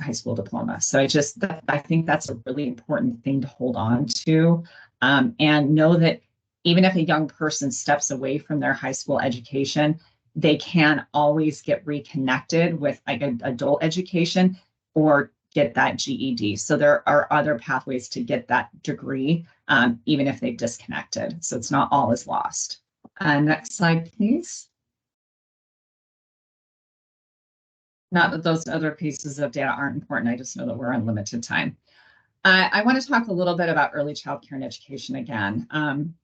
high school diploma. So I think that's a really important thing to hold on to, and know that even if a young person steps away from their high school education, they can always get reconnected with like an adult education or get that GED. So there are other pathways to get that degree, even if they've disconnected. So it's not all is lost. Next slide, please. Not that those other pieces of data aren't important. I just know that we're on limited time. I want to talk a little bit about early childcare and education again.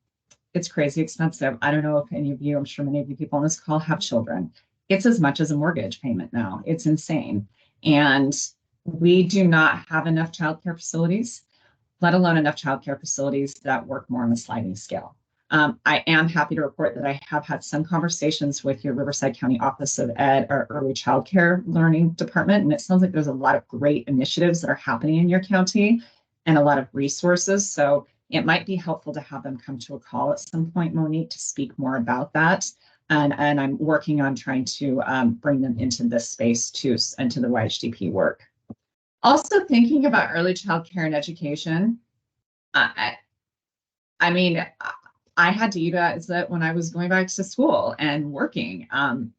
It's crazy expensive. I don't know if any of you, I'm sure many of you people on this call have children. It's as much as a mortgage payment now. It's insane. And we do not have enough childcare facilities, let alone enough childcare facilities that work more on a sliding scale. I am happy to report that I have had some conversations with your Riverside County Office of Ed, our early childcare learning department, and it sounds like there's a lot of great initiatives that are happening in your county and a lot of resources. So it might be helpful to have them come to a call at some point, Monique, to speak more about that. And I'm working on trying to bring them into this space too, and to the YHDP work. Also thinking about early childcare and education, I mean, I had to utilize that when I was going back to school and working, and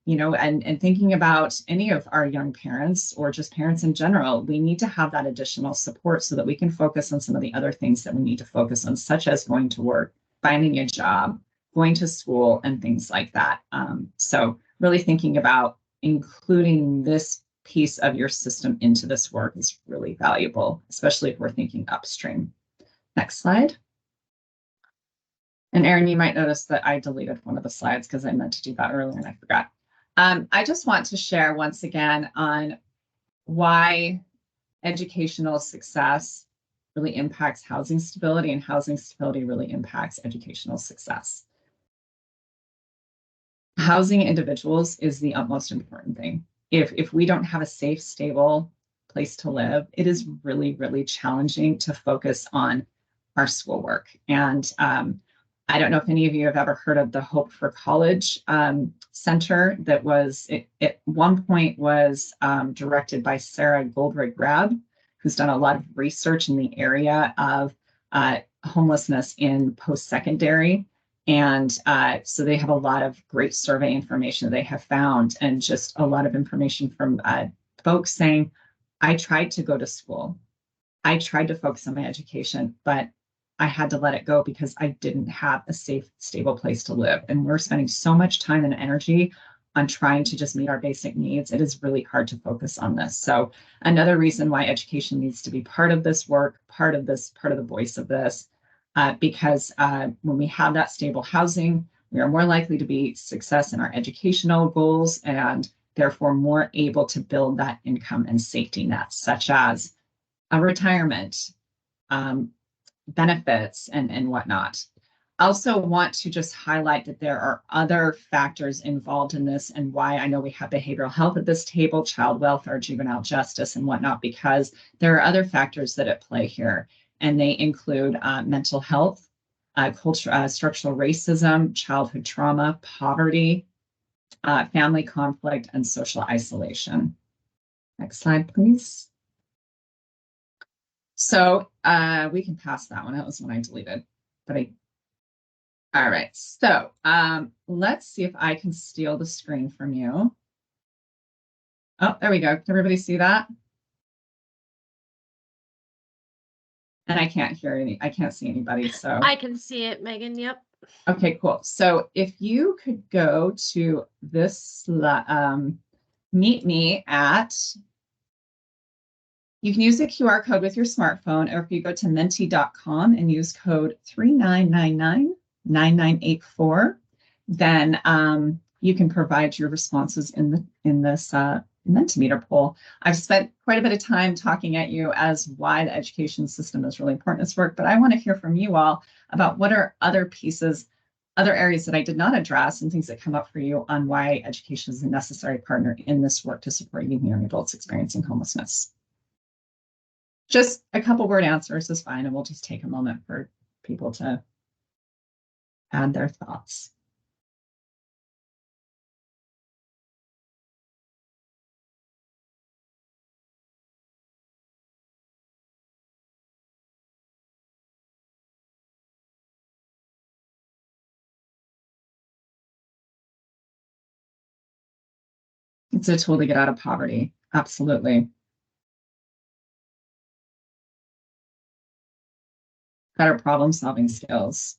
thinking about any of our young parents or just parents in general, we need to have that additional support so that we can focus on some of the other things that we need to focus on, such as going to work, finding a job, going to school, and things like that. So really thinking about including this piece of your system into this work is really valuable, especially if we're thinking upstream. Next slide. And Erin, you might notice that I deleted one of the slides because I meant to do that earlier and I forgot. I just want to share once again on why educational success really impacts housing stability, and housing stability really impacts educational success. Housing individuals is the utmost important thing. If we don't have a safe, stable place to live, it is really, really challenging to focus on our schoolwork. And I don't know if any of you have ever heard of the Hope for College Center that was, at one point was directed by Sarah Goldrick-Grab, who's done a lot of research in the area of homelessness in post-secondary. And so they have a lot of great survey information that they have found, and just a lot of information from folks saying, I tried to go to school. I tried to focus on my education, but I had to let it go because I didn't have a safe, stable place to live. And we're spending so much time and energy on trying to just meet our basic needs. It is really hard to focus on this. So another reason why education needs to be part of this work, part of the voice of this, because when we have that stable housing, we are more likely to be success in our educational goals and therefore more able to build that income and safety net, such as a retirement, benefits, and whatnot. I also want to just highlight that there are other factors involved in this and why I know we have behavioral health at this table, child welfare, juvenile justice, and whatnot, because there are other factors that at play here, and they include mental health, culture, structural racism, childhood trauma, poverty, family conflict, and social isolation. Next slide, please. So we can pass that one. That was one I deleted, but all right. So let's see if I can steal the screen from you. Oh, there we go. Can everybody see that? And I can't hear I can't see anybody, so. I can see it, Megan, yep. Okay, cool. So if you could go to this, meet me at, you can use the QR code with your smartphone, or if you go to menti.com and use code 3999-9984, then you can provide your responses in this Mentimeter poll. I've spent quite a bit of time talking at you as why the education system is really important in this work, but I want to hear from you all about what are other pieces, other areas that I did not address and things that come up for you on why education is a necessary partner in this work to support young adults experiencing homelessness. Just a couple word answers is fine, and we'll just take a moment for people to add their thoughts. It's a tool to get out of poverty. Absolutely. Better problem-solving skills.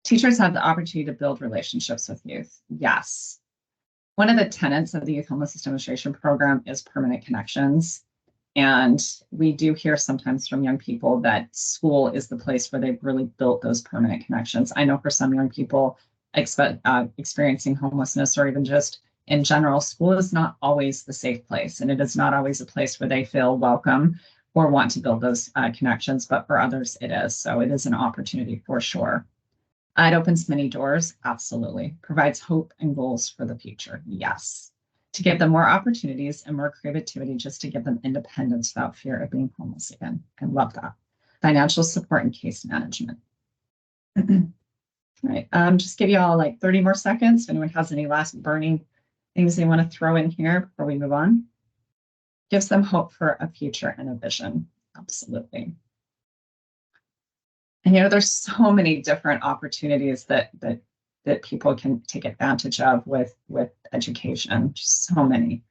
Teachers have the opportunity to build relationships with youth. Yes. One of the tenets of the Youth Homelessness Demonstration Program is permanent connections. And we do hear sometimes from young people that school is the place where they've really built those permanent connections. I know for some young people experiencing homelessness, or even just in general, school is not always the safe place. And it is not always a place where they feel welcome or want to build those connections. But for others, it is. So it is an opportunity for sure. It opens many doors, absolutely. Provides hope and goals for the future, yes. To give them more opportunities and more creativity, just to give them independence without fear of being homeless again. I love that. Financial support and case management. All right, just give you all like 30 more seconds. If anyone has any last burning things they want to throw in here before we move on. Gives them hope for a future and a vision, absolutely. And there's so many different opportunities that people can take advantage of with education. Just so many.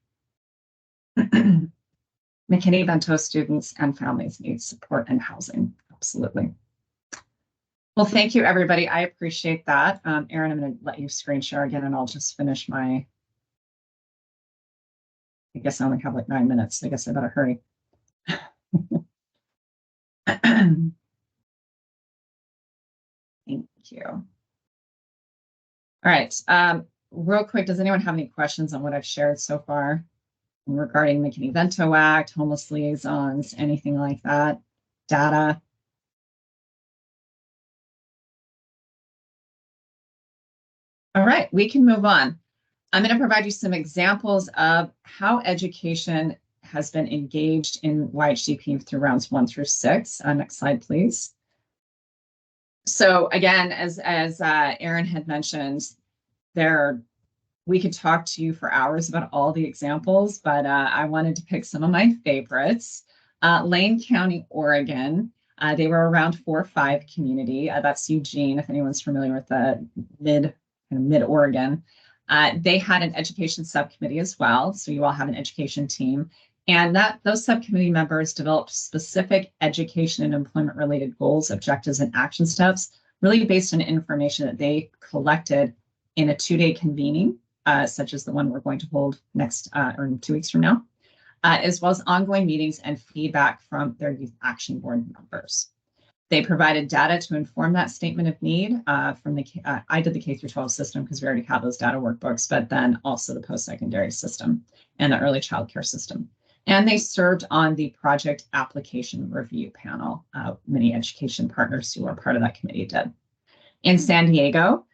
McKinney-Vento students and families need support and housing. Absolutely. Well, thank you, everybody. I appreciate that. Erin, I'm going to let you screen share again, and I'll just finish my. I guess I only have like 9 minutes. I guess I better hurry. Thank you. All right. Real quick, does anyone have any questions on what I've shared so far regarding the McKinney-Vento Act, homeless liaisons, anything like that, data? All right, we can move on. I'm going to provide you some examples of how education has been engaged in YHDP through rounds 1 through 6. Next slide, please. So again, as Erin had mentioned, we could talk to you for hours about all the examples, but I wanted to pick some of my favorites. Lane County, Oregon. They were around 4 or 5 community. That's Eugene, if anyone's familiar with the mid-Oregon. They had an education subcommittee as well. So you all have an education team. And those subcommittee members developed specific education and employment related goals, objectives, and action steps, really based on information that they collected in a 2-day convening, such as the one we're going to hold next or in 2 weeks from now, as well as ongoing meetings and feedback from their Youth Action Board members. They provided data to inform that statement of need from the, I did the K-12 system because we already have those data workbooks, but then also the post-secondary system and the early childcare system. And they served on the project application review panel. Many education partners who are part of that committee did. In San Diego,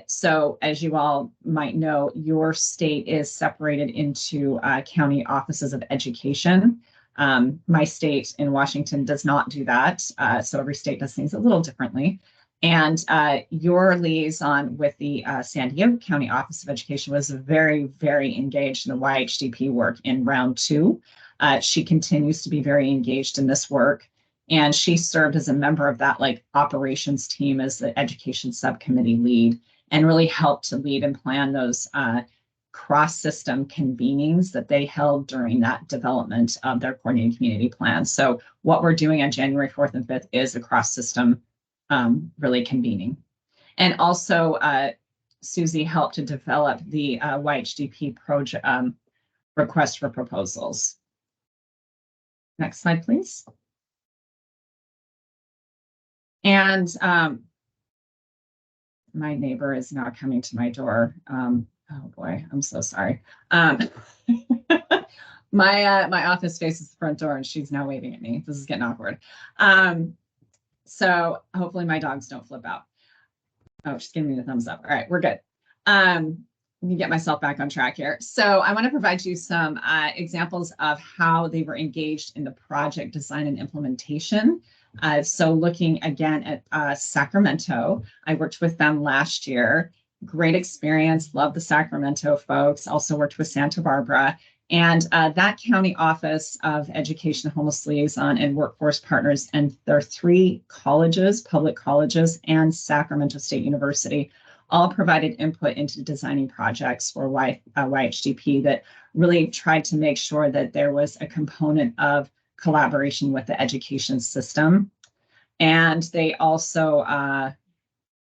so as you all might know, your state is separated into county offices of education. My state in Washington does not do that. So every state does things a little differently. And your liaison with the San Diego County Office of Education was very, very engaged in the YHDP work in round 2. She continues to be very engaged in this work. And she served as a member of that operations team as the education subcommittee lead and really helped to lead and plan those cross-system convenings that they held during that development of their coordinated community plan. So what we're doing on January 4th and 5th is a cross-system really convening. And also Susie helped to develop the YHDP project request for proposals. Next slide, please. And my neighbor is now coming to my door. Oh boy, I'm so sorry. My office faces the front door and she's now waving at me. This is getting awkward. So hopefully my dogs don't flip out. Oh, she's giving me the thumbs up. All right, we're good. Let me get myself back on track here. So I want to provide you some examples of how they were engaged in the project design and implementation. So looking again at Sacramento, I worked with them last year. Great experience, love the Sacramento folks, also worked with Santa Barbara. And that county office of education, homeless liaison, and workforce partners, and their 3 colleges, public colleges, and Sacramento State University, all provided input into designing projects for YHDP that really tried to make sure that there was a component of collaboration with the education system. And they also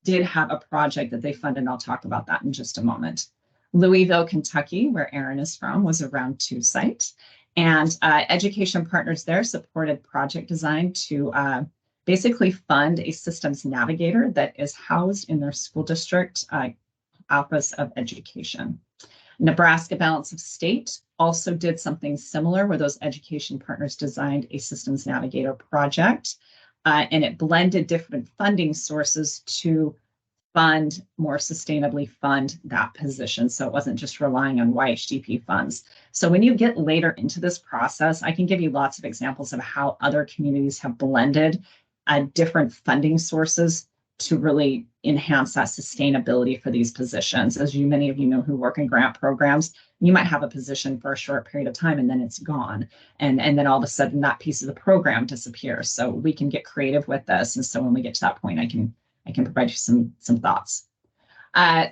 did have a project that they funded, and I'll talk about that in just a moment. Louisville, Kentucky, where Erin is from, was a round 2 site. And education partners there supported project design to basically fund a systems navigator that is housed in their school district Office of Education. Nebraska Balance of State also did something similar where those education partners designed a systems navigator project. And it blended different funding sources to more sustainably fund that position. So it wasn't just relying on YHDP funds. So when you get later into this process, I can give you lots of examples of how other communities have blended different funding sources to really enhance that sustainability for these positions. As many of you know who work in grant programs, you might have a position for a short period of time and then it's gone. And then all of a sudden that piece of the program disappears. So we can get creative with this. And so when we get to that point, I can provide you some thoughts.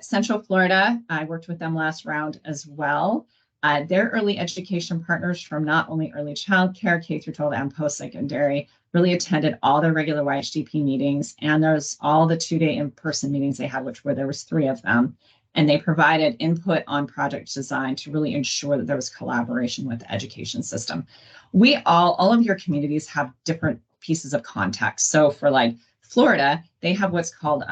Central Florida, I worked with them last round as well. Their early education partners from not only early childcare, K-12 and post-secondary, really attended all their regular YHDP meetings, and there's all the 2-day in-person meetings they had, there was 3 of them. And they provided input on project design to really ensure that there was collaboration with the education system. All of your communities have different pieces of context. So for Florida, they have what's called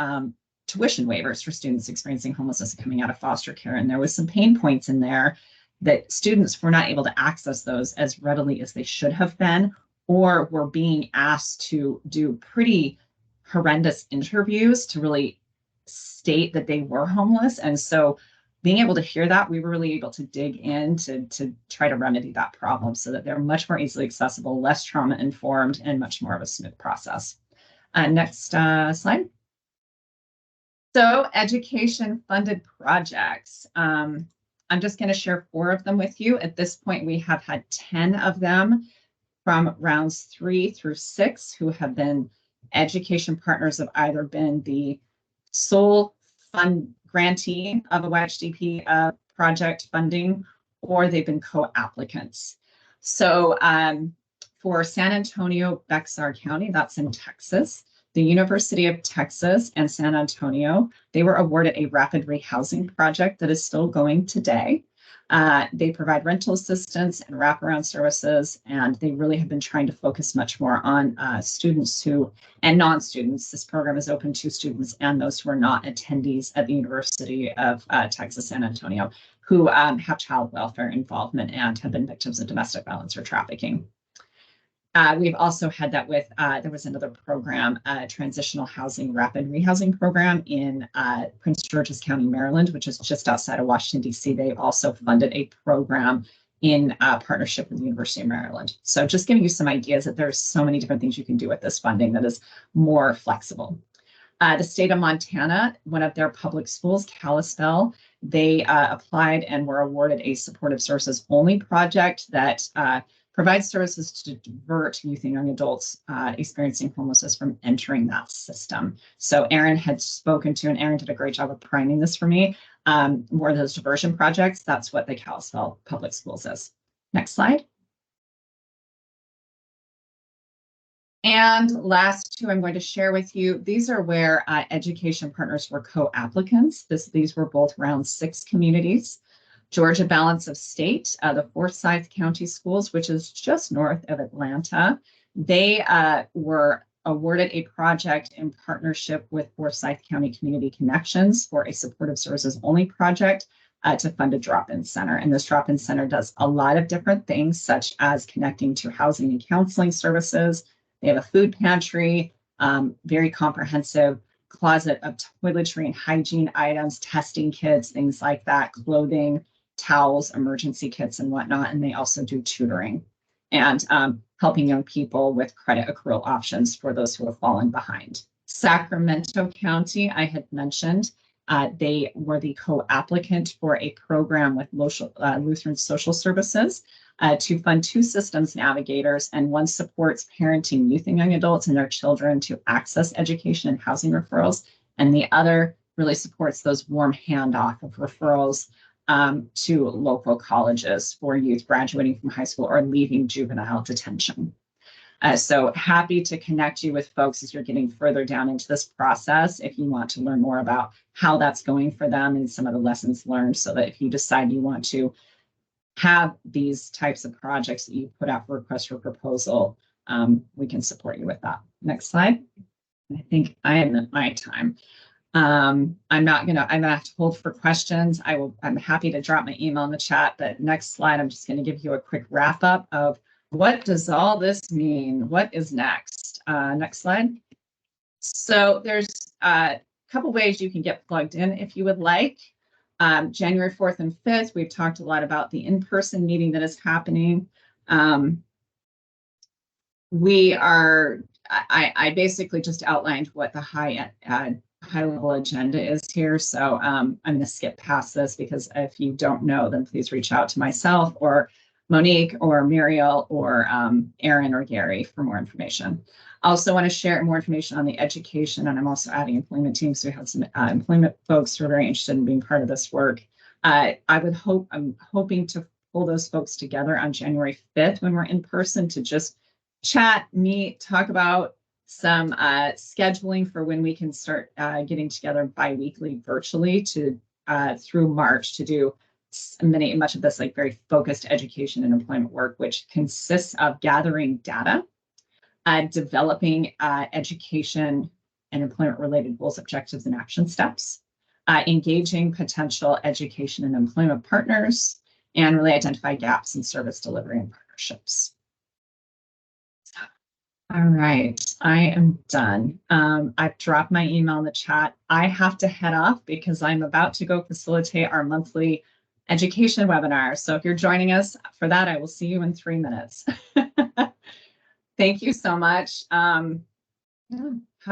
tuition waivers for students experiencing homelessness coming out of foster care. And there was some pain points in there that students were not able to access those as readily as they should have been, or were being asked to do pretty horrendous interviews to really state that they were homeless. And so being able to hear that, we were really able to dig in to try to remedy that problem so that they're much more easily accessible, less trauma informed, and much more of a smooth process. Next slide. So education funded projects. I'm just going to share 4 of them with you. At this point, we have had 10 of them from rounds 3 through 6 who have been education partners, have either been the sole fund grantee of a YHDP project funding, or they've been co-applicants. So for San Antonio, Bexar County, that's in Texas, the University of Texas and San Antonio, they were awarded a rapid rehousing project that is still going today. They provide rental assistance and wraparound services, and they really have been trying to focus much more on students who, and non-students. This program is open to students and those who are not attendees at the University of Texas, San Antonio, who have child welfare involvement and have been victims of domestic violence or trafficking. We've also had that with, there was another program, Transitional Housing Rapid Rehousing Program in Prince George's County, Maryland, which is just outside of Washington, D.C. They also funded a program in partnership with the University of Maryland. So just giving you some ideas that there's so many different things you can do with this funding that is more flexible. The state of Montana, one of their public schools, Kalispell, they applied and were awarded a supportive services only project that provides services to divert youth and young adults experiencing homelessness from entering that system. So Erin had spoken to, and Erin did a great job of priming this for me, more of those diversion projects. That's what the Kalispell Public Schools is. Next slide. And last two I'm going to share with you. These are where education partners were co-applicants. These were both round 6 communities. Georgia Balance of State, the Forsyth County Schools, which is just north of Atlanta. They were awarded a project in partnership with Forsyth County Community Connections for a supportive services only project to fund a drop-in center. And this drop-in center does a lot of different things, such as connecting to housing and counseling services. They have a food pantry, very comprehensive closet of toiletry and hygiene items, testing kits, things like that, clothing, towels, emergency kits, and whatnot. And they also do tutoring and helping young people with credit accrual options for those who have fallen behind. Sacramento County, I had mentioned, they were the co-applicant for a program with Lutheran Social Services to fund 2 systems navigators, and one supports parenting youth and young adults and their children to access education and housing referrals, and the other really supports those warm handoff of referrals to local colleges for youth graduating from high school or leaving juvenile detention. So happy to connect you with folks as you're getting further down into this process if you want to learn more about how that's going for them and some of the lessons learned, so that if you decide you want to have these types of projects that you put out for request for proposal, we can support you with that. Next slide. I think I am at my time. I'm gonna have to hold for questions. I'm happy to drop my email in the chat, but next slide, I'm just going to give you a quick wrap up of what does all this mean? What is next? Next slide. So there's a couple ways you can get plugged in if you would like. January 4th and 5th, we've talked a lot about the in-person meeting that is happening. I basically just outlined what the high-level agenda is here. So I'm going to skip past this, because if you don't know, then please reach out to myself or Monique or Muriel or Erin or Gary for more information. I also want to share more information on the education, and I'm also adding employment teams. So we have some employment folks who are very interested in being part of this work. I'm hoping to pull those folks together on January 5th when we're in person to just chat, meet, talk about some scheduling for when we can start getting together bi-weekly virtually to through March to do much of this like very focused education and employment work, which consists of gathering data, developing education and employment related goals, objectives, and action steps, engaging potential education and employment partners, and really identify gaps in service delivery and partnerships. All right, I am done. I've dropped my email in the chat. I have to head off because I'm about to go facilitate our monthly education webinar. So if you're joining us for that, I will see you in 3 minutes. Thank you so much. Have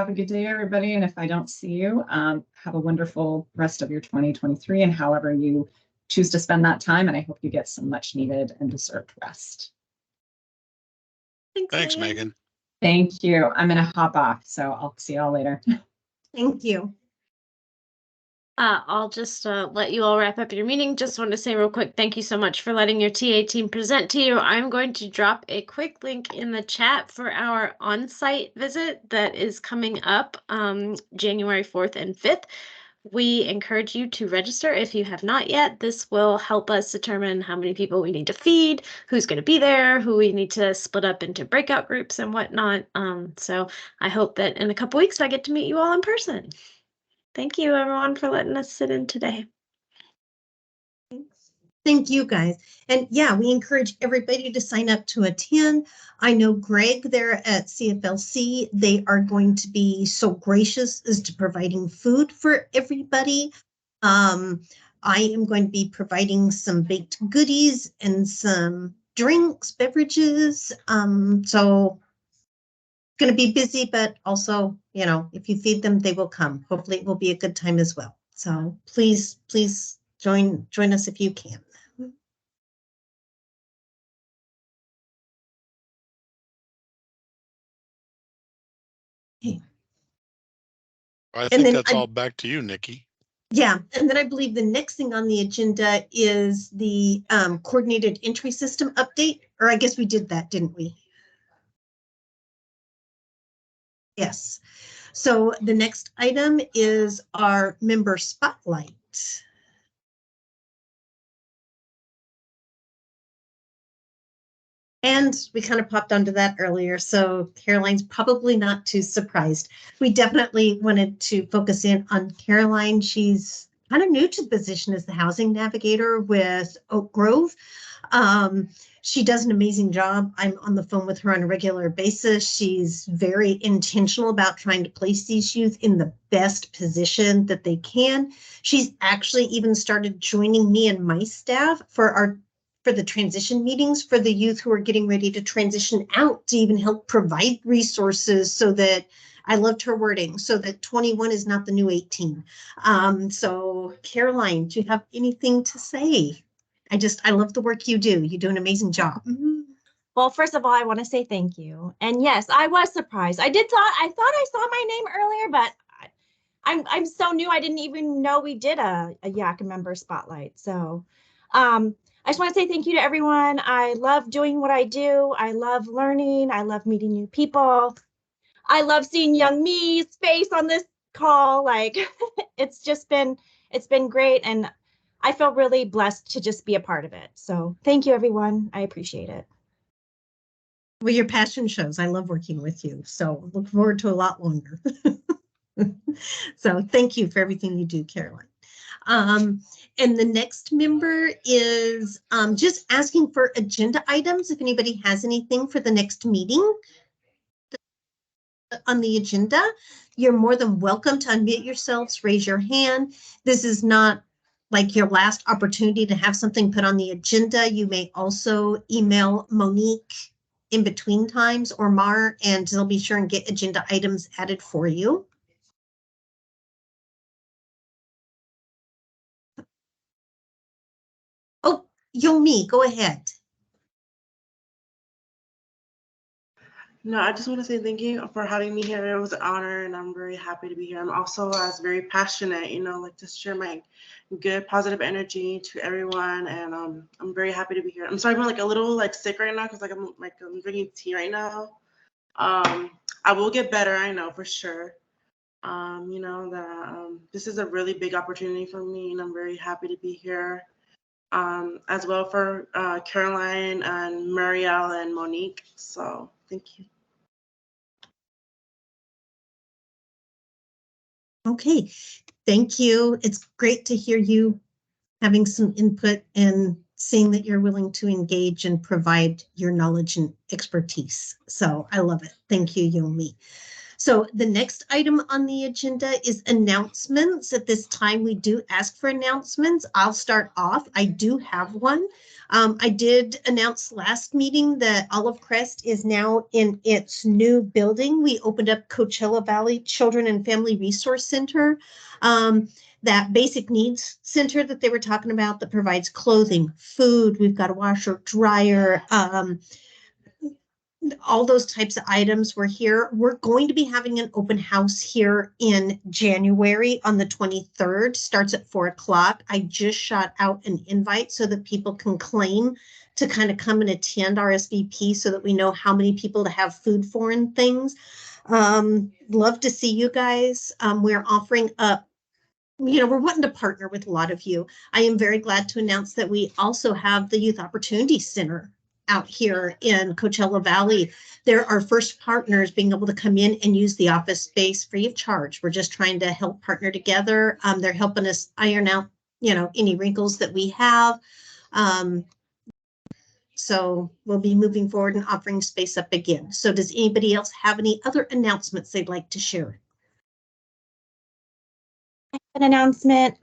a good day, everybody. And if I don't see you, have a wonderful rest of your 2023 and however you choose to spend that time. And I hope you get some much needed and deserved rest. Thanks, Megan. Thank you. I'm going to hop off, so I'll see y'all later. Thank you. I'll just let you all wrap up your meeting. Just want to say real quick, thank you so much for letting your TA team present to you. I'm going to drop a quick link in the chat for our on-site visit that is coming up January 4th and 5th. We encourage you to register if you have not yet. This will help us determine how many people we need to feed, who's going to be there, who we need to split up into breakout groups and whatnot. So I hope that in a couple weeks I get to meet you all in person. Thank you, everyone, for letting us sit in today. Thank you, guys. And yeah, we encourage everybody to sign up to attend. I know Greg there at CFLC, they are going to be so gracious as to providing food for everybody. I am going to be providing some baked goodies and some drinks, beverages. So going to be busy, but also, you know, if you feed them, they will come. Hopefully it will be a good time as well. So please join us if you can. Okay. I think that's all back to you, Nikki. Yeah, and then I believe the next thing on the agenda is the coordinated entry system update, or I guess we did that, didn't we? Yes. So the next item is our member spotlight. And we kind of popped onto that earlier, so Caroline's probably not too surprised. We definitely wanted to focus in on Caroline. She's kind of new to the position as the housing navigator with Oak Grove. She does an amazing job. I'm on the phone with her on a regular basis. She's very intentional about trying to place these youth in the best position that they can. She's actually even started joining me and my staff for the transition meetings for the youth who are getting ready to transition out, to even help provide resources so that, I loved her wording, so that 21 is not the new 18. So Caroline, do you have anything to say? I love the work you do. You do an amazing job. Well, first of all, I want to say thank you. And yes, I was surprised. I thought I saw my name earlier, but I'm so new. I didn't even know we did a YAC member spotlight. So I just want to say thank you to everyone. I love doing what I do. I love learning. I love meeting new people. I love seeing young me's face on this call. Like it's been great. And I feel really blessed to just be a part of it. So thank you, everyone. I appreciate it. Well, your passion shows. I love working with you. So look forward to a lot longer. So thank you for everything you do, Caroline. And the next member is just asking for agenda items. If anybody has anything for the next meeting on the agenda, you're more than welcome to unmute yourselves, raise your hand. This is not like your last opportunity to have something put on the agenda. You may also email Monique in between times or Mar, and they'll be sure and get agenda items added for you. Oh, Yomi, go ahead. No, I just want to say thank you for having me here. It was an honor, and I'm very happy to be here. I'm also very passionate, like to share my good, positive energy to everyone, and I'm very happy to be here. I'm sorry, I'm a little sick right now because I'm drinking tea right now. I will get better, I know for sure. This is a really big opportunity for me, and I'm very happy to be here. As well for Caroline and Marielle and Monique. So thank you. Okay, thank you. It's great to hear you having some input and seeing that you're willing to engage and provide your knowledge and expertise. So I love it. Thank you, Yomi. So the next item on the agenda is announcements. At this time, we do ask for announcements. I'll start off. I do have one. I did announce last meeting that Olive Crest is now in its new building. We opened up Coachella Valley Children and Family Resource Center. That basic needs center that they were talking about that provides clothing, food. We've got a washer, dryer, all those types of items were here. We're going to be having an open house here in January on the 23rd, starts at 4 o'clock. I just shot out an invite so that people can claim to kind of come and attend RSVP so that we know how many people to have food for and things. Love to see you guys. We're offering up, we're wanting to partner with a lot of you. I am very glad to announce that we also have the Youth Opportunity Center out here in Coachella Valley. They're our first partners being able to come in and use the office space free of charge. We're just trying to help partner together. They're helping us iron out, any wrinkles that we have. So we'll be moving forward and offering space up again. So does anybody else have any other announcements they'd like to share? An announcement.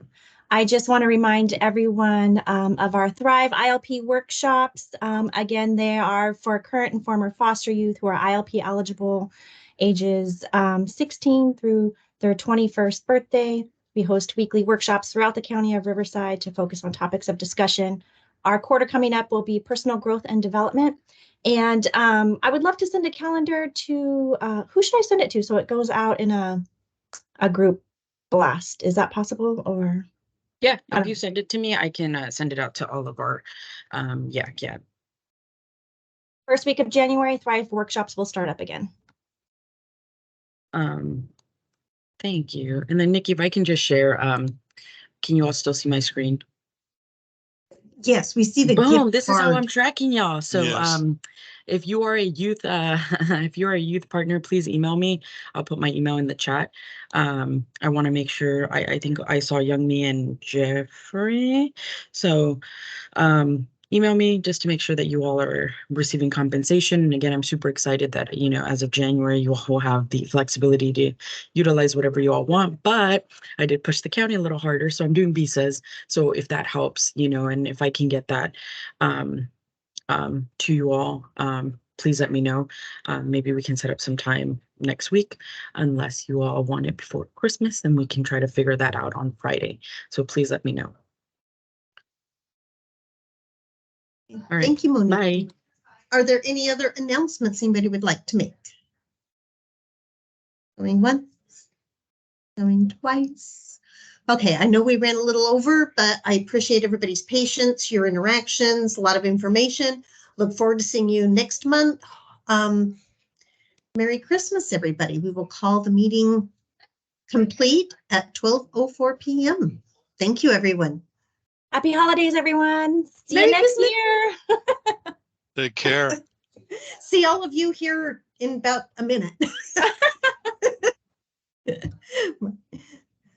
I just want to remind everyone of our Thrive ILP workshops. Again, they are for current and former foster youth who are ILP eligible, ages 16 through their 21st birthday. We host weekly workshops throughout the county of Riverside to focus on topics of discussion. Our quarter coming up will be personal growth and development. And I would love to send a calendar to, who should I send it to? So it goes out in a group blast. Is that possible, or? Yeah, if you send it to me, I can send it out to all of our, yeah. First week of January, Thrive workshops will start up again. Thank you. And then Nikki, if I can just share, can you all still see my screen? Yes, we see the Boom, gift this is how card. I'm tracking y'all. So Yes. if you are a youth, if you're a youth partner, please email me. I'll put my email in the chat. I want to make sure, I think I saw Youngmi and Jeffrey. So email me just to make sure that you all are receiving compensation. And again, I'm super excited that, as of January, you all will have the flexibility to utilize whatever you all want. But I did push the county a little harder, so I'm doing visas. So if that helps, and if I can get that to you all, please let me know. Maybe we can set up some time next week, unless you all want it before Christmas, then we can try to figure that out on Friday. So please let me know. All right. Thank you, Monique. Bye. Are there any other announcements anybody would like to make? Going once, going twice. Okay, I know we ran a little over, but I appreciate everybody's patience, your interactions, a lot of information. Look forward to seeing you next month. Merry Christmas, everybody. We will call the meeting complete at 12:04 p.m. Thank you, everyone. Happy holidays, everyone. See Merry you next Christmas. year. Take care. See all of you here in about a minute.